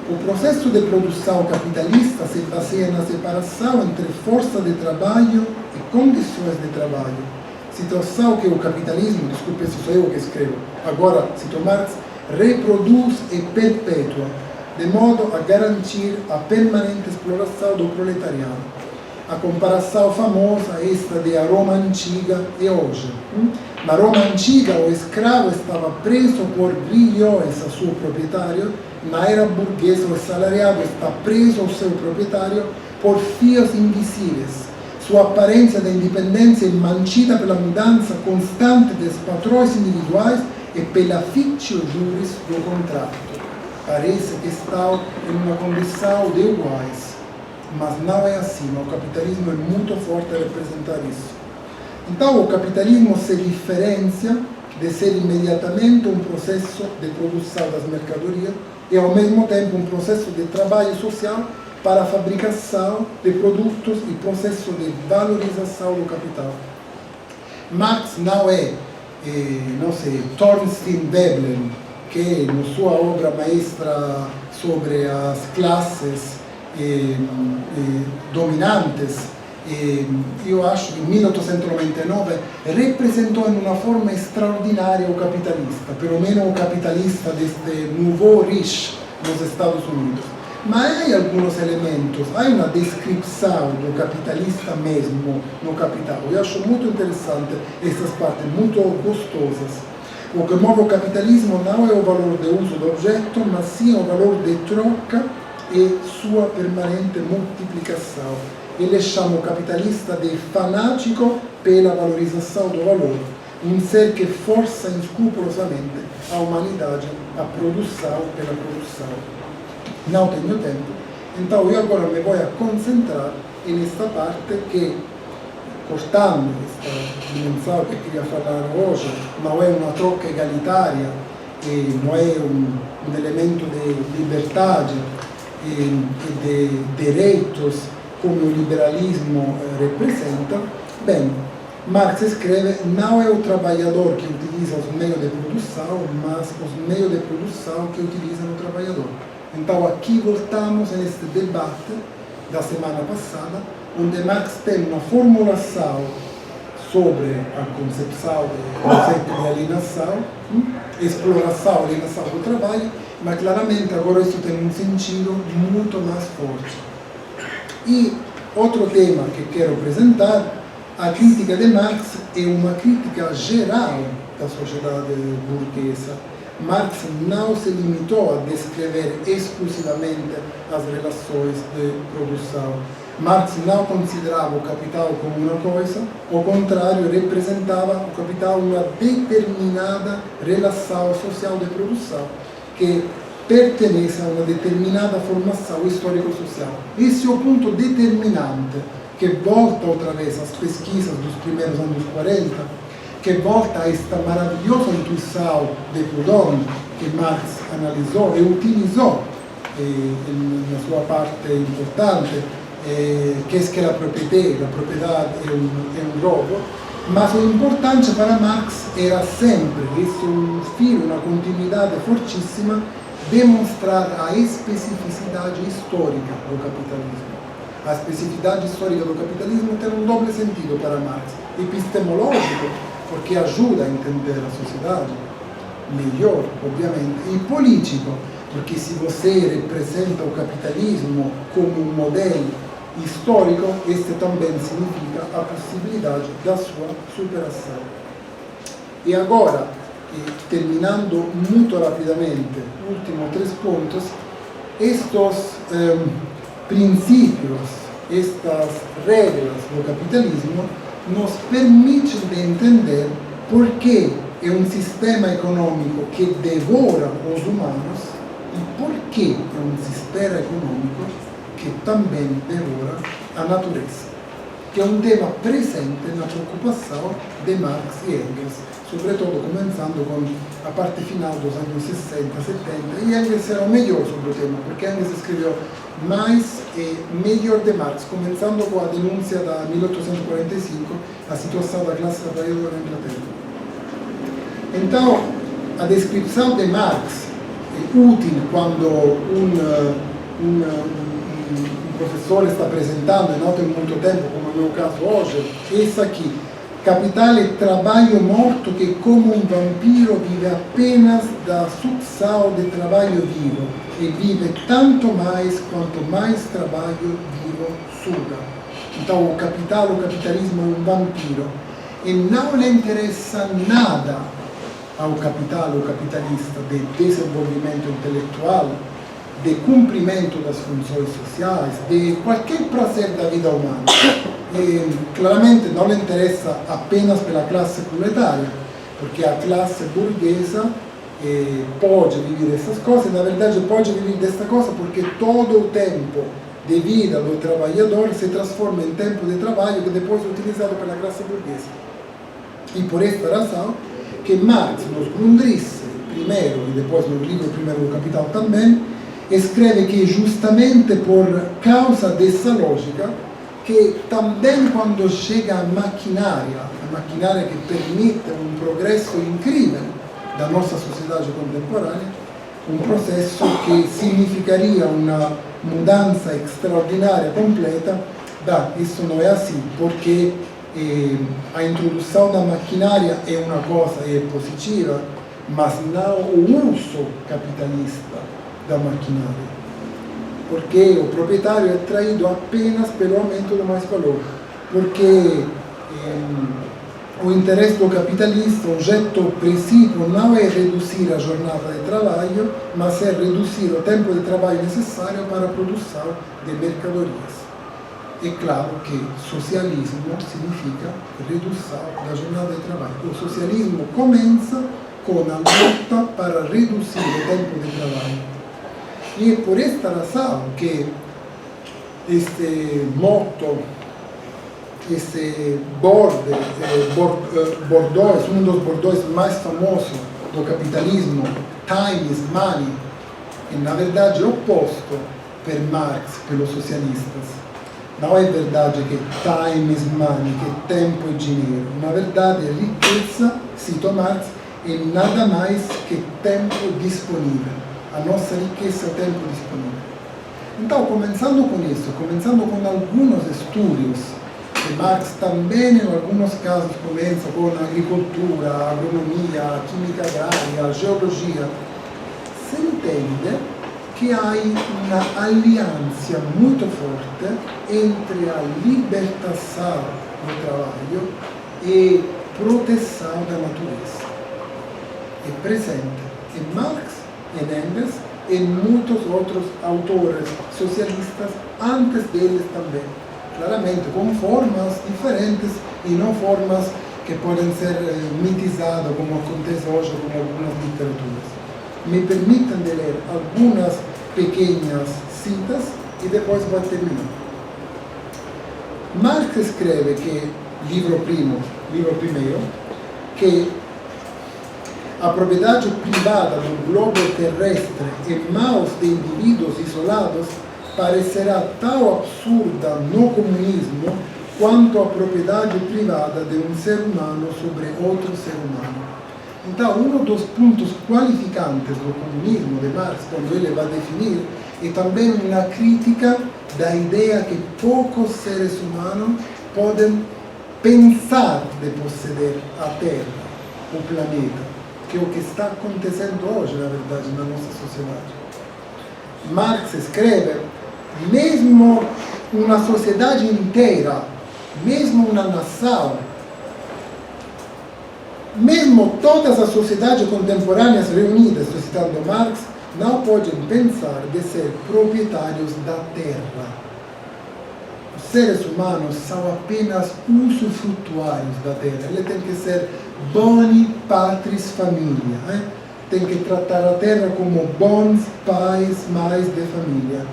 o processo de produção capitalista se baseia na separação entre força de trabalho e condições de trabalho. Situação que o capitalismo, desculpe se sou eu que escrevo, agora cito Marx, reproduz e perpetua, de modo a garantir a permanente exploração do proletariado. A comparação famosa é esta de a Roma antiga e hoje. Na Roma antiga, o escravo estava preso por grilhões a seu proprietário. Na era burguesa, o assalariado está preso ao seu proprietário por fios invisíveis. Sua aparência de independência é manchida pela mudança constante dos patrões individuais e pela fictio juris do contrato. Parece que estão em uma condição de iguais, mas não é assim. O capitalismo é muito forte a representar isso. Então, o capitalismo se diferencia de ser imediatamente um processo de produção das mercadorias e, ao mesmo tempo, um processo de trabalho social para a fabricação de produtos e processo de valorização do capital. Marx não é, não sei, Thorstein Veblen, que na sua obra maestra sobre as classes dominantes, eu acho que em 1899 representou em uma forma extraordinária o capitalista, pelo menos o capitalista deste Nouveau Riche nos Estados Unidos. Mas há alguns elementos, há uma descrição do capitalista mesmo no Capital. Eu acho muito interessante essas partes, muito gostosas. O que move o capitalismo não é o valor de uso do objeto, mas sim o valor de troca e sua permanente multiplicação. Ele chama o capitalista de fanático pela valorização do valor, um ser que força escrupulosamente a humanidade à produção pela produção. Não tenho tempo, então eu agora me vou concentrar nesta parte que, cortando esta dimensão que queria falar hoje, não é uma troca egalitária, não é um elemento de liberdade e de direitos como o liberalismo representa. Bem, Marx escreve: não é o trabalhador que utiliza os meios de produção, mas os meios de produção que utilizam o trabalhador. Então aqui voltamos neste debate da semana passada, onde Marx tem uma formulação sobre a concepção do conceito de alienação, exploração, alienação do trabalho, mas claramente agora isso tem um sentido muito mais forte. E outro tema que quero apresentar, a crítica de Marx é uma crítica geral da sociedade burguesa. Marx não se limitou a descrever exclusivamente as relações de produção. Marx não considerava o capital como uma coisa, ao contrário, representava o capital uma determinada relação social de produção, que pertence a uma determinada formação histórico-social. Esse é o ponto determinante, que volta outra vez às pesquisas dos primeiros anos 40, que volta a esta maravilhosa intuição de Proudhon, que Marx analisou e utilizou na sua parte importante, que é que a propriedade é um roubo, mas o importante para Marx era sempre, isso é um fio, uma continuidade fortíssima, demonstrar a especificidade histórica do capitalismo. A especificidade histórica do capitalismo tem um doble sentido para Marx: epistemológico, porque ajuda a entender a sociedade melhor, obviamente, e político, porque se você representa o capitalismo como um modelo histórico, este também significa a possibilidade da sua superação. E agora, terminando muito rapidamente, últimos 3 pontos, estes princípios, estas regras do capitalismo nos permitem de entender por que é um sistema econômico que devora os humanos e por que é um sistema econômico que também devora a natureza. que é um tema presente na preocupação de Marx e Engels, sobretudo começando com a parte final dos anos 60, 70, e Engels era o melhor sobre o tema, porque Engels escreveu mais e melhor de Marx, começando com a denúncia da 1845, a situação da classe trabalhadora na Inglaterra. Então, a descrição de Marx é útil quando um professor está apresentando, e não tem muito tempo, como é o meu caso hoje, essa aqui. Capital é trabalho morto que, como um vampiro, vive apenas da sucção de trabalho vivo e vive tanto mais quanto mais trabalho vivo suga. Então, o capitalismo é um vampiro e não lhe interessa nada ao capital, ao capitalista, de desenvolvimento intelectual, de cumprimento das funções sociais, de qualquer prazer da vida humana. E, claramente não lhe interessa apenas pela classe proletária, porque a classe burguesa pode viver essas coisas, na verdade pode viver desta coisa porque todo o tempo de vida do trabalhador se transforma em tempo de trabalho que depois é utilizado pela classe burguesa. E por esta razão que Marx, nos Grundrisse, primeiro, e depois no livro Primeiro do Capital também, escreve que justamente por causa dessa lógica, que também quando chega a maquinária que permite um progresso incrível da nossa sociedade contemporânea, um processo que significaria uma mudança extraordinária, completa, isso não é assim, porque a introdução da maquinária é uma coisa positiva, mas não o uso capitalista da maquinária. Porque o proprietário é traído apenas pelo aumento do mais valor. Porque o interesse do capitalista, o jeito princípio, não é reduzir a jornada de trabalho, mas é reduzir o tempo de trabalho necessário para a produção de mercadorias. É claro que socialismo significa redução da jornada de trabalho. O socialismo começa com a luta para reduzir o tempo de trabalho. E é por esta razão que este motto, este bordões, um dos bordões mais famosos do capitalismo, time is money, é na verdade oposto por Marx, pelos socialistas. Não é verdade que time is money, que tempo é dinheiro. Na verdade, riqueza, cito Marx, é nada mais que tempo disponível. A nossa riqueza é o tempo disponível. Então, começando com isso, começando com alguns estudos, que Marx também, em alguns casos, começa com a agricultura, a agronomia, a química agrária, a geologia, se entende que há uma aliança muito forte entre a libertação do trabalho e proteção da natureza. É presente em Marx, em Engels e em muitos outros autores socialistas antes deles também. Claramente com formas diferentes e não formas que podem ser mitizadas como acontece hoje com algumas literaturas. Me permitam de ler algumas pequenas citas e depois vou terminar. Marx escreve que, livro primeiro, que a propriedade privada do globo terrestre em mãos de indivíduos isolados parecerá tão absurda no comunismo quanto a propriedade privada de um ser humano sobre outro ser humano. Então, um dos pontos qualificantes do comunismo de Marx, quando ele vai definir, é também uma crítica da ideia que poucos seres humanos podem pensar de possuir a Terra, o planeta, que é o que está acontecendo hoje, na verdade, na nossa sociedade. Marx escreve, mesmo uma sociedade inteira, mesmo uma nação, mesmo todas as sociedades contemporâneas reunidas, estou citando Marx, não podem pensar de ser proprietários da terra. Os seres humanos são apenas usufrutuários da terra. Ele tem que ser boni patris família. Tem que tratar a terra como bons pais, mães de família.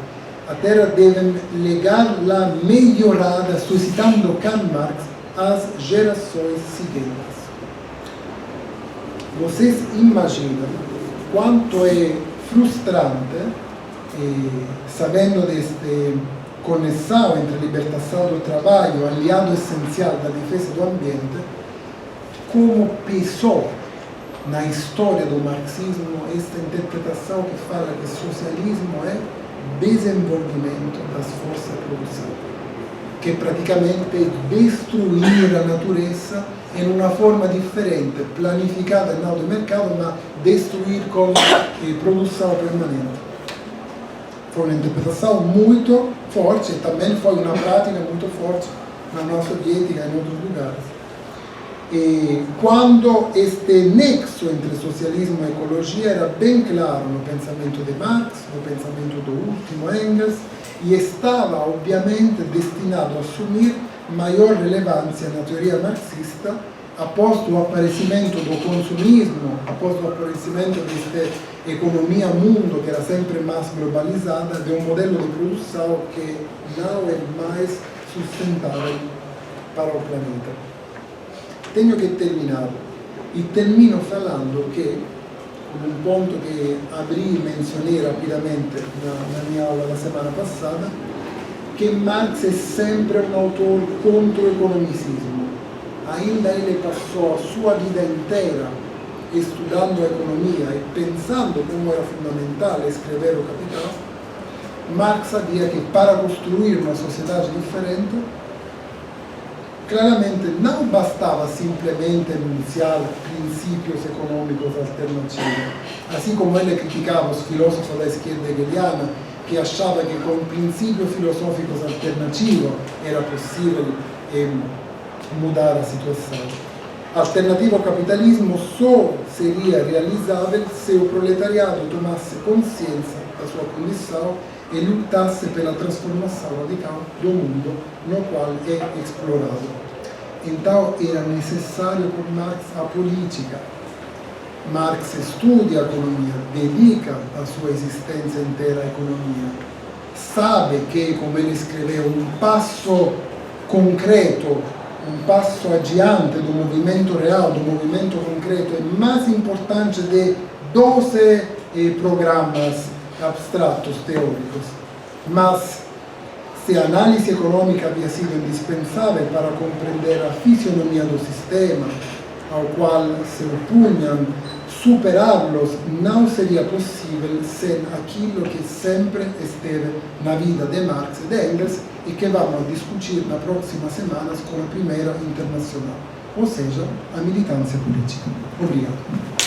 a terra devem legá-la melhorada, suscitando Karl Marx às gerações seguintes. Vocês imaginam quanto é frustrante, sabendo desta conexão entre a libertação do trabalho, aliado essencial da defesa do ambiente, como pesou na história do marxismo esta interpretação que fala que socialismo é desenvolvimento das forças de produção, que praticamente é destruir a natureza em uma forma diferente, planificada não do mercado, mas destruir com produção permanente. Foi uma interpretação muito forte e também foi uma prática muito forte na União Soviética e em outros lugares. E quando este nexo entre socialismo e ecologia era bem claro no pensamento de Marx, no pensamento do último Engels, e estava, obviamente, destinado a assumir maior relevância na teoria marxista após o aparecimento do consumismo, após o aparecimento desta economia mundo que era sempre mais globalizada, de um modelo de produção que não é mais sustentável para o planeta. Tenho que terminar, e termino falando que, um ponto que abri e mencionei rapidamente na minha aula da semana passada, que Marx é sempre um autor contra o economicismo. Ainda ele passou a sua vida inteira estudando a economia e pensando como era fundamental escrever o Capital. Marx sabia que para construir uma sociedade diferente, claramente não bastava simplesmente enunciar princípios econômicos alternativos. Assim como ele criticava os filósofos da esquerda hegeliana, que achava que com princípios filosóficos alternativos era possível mudar a situação. A alternativa ao capitalismo só seria realizável se o proletariado tomasse consciência da sua condição e lutasse pela transformação radical do mundo no qual é explorado. Então era necessário por Marx a política. Marx estuda a economia, dedica a sua existência inteira à economia. Sabe que, como ele escreveu, um passo concreto, um passo adiante do movimento real, do movimento concreto, é mais importante de 12 programas abstratos, teóricos. Mas, se a análise econômica havia sido indispensável para compreender a fisionomia do sistema ao qual se opunham, superá-los não seria possível sem aquilo que sempre esteve na vida de Marx e de Engels e que vamos discutir nas próximas semanas com a primeira internacional, ou seja, a militância política. Obrigado.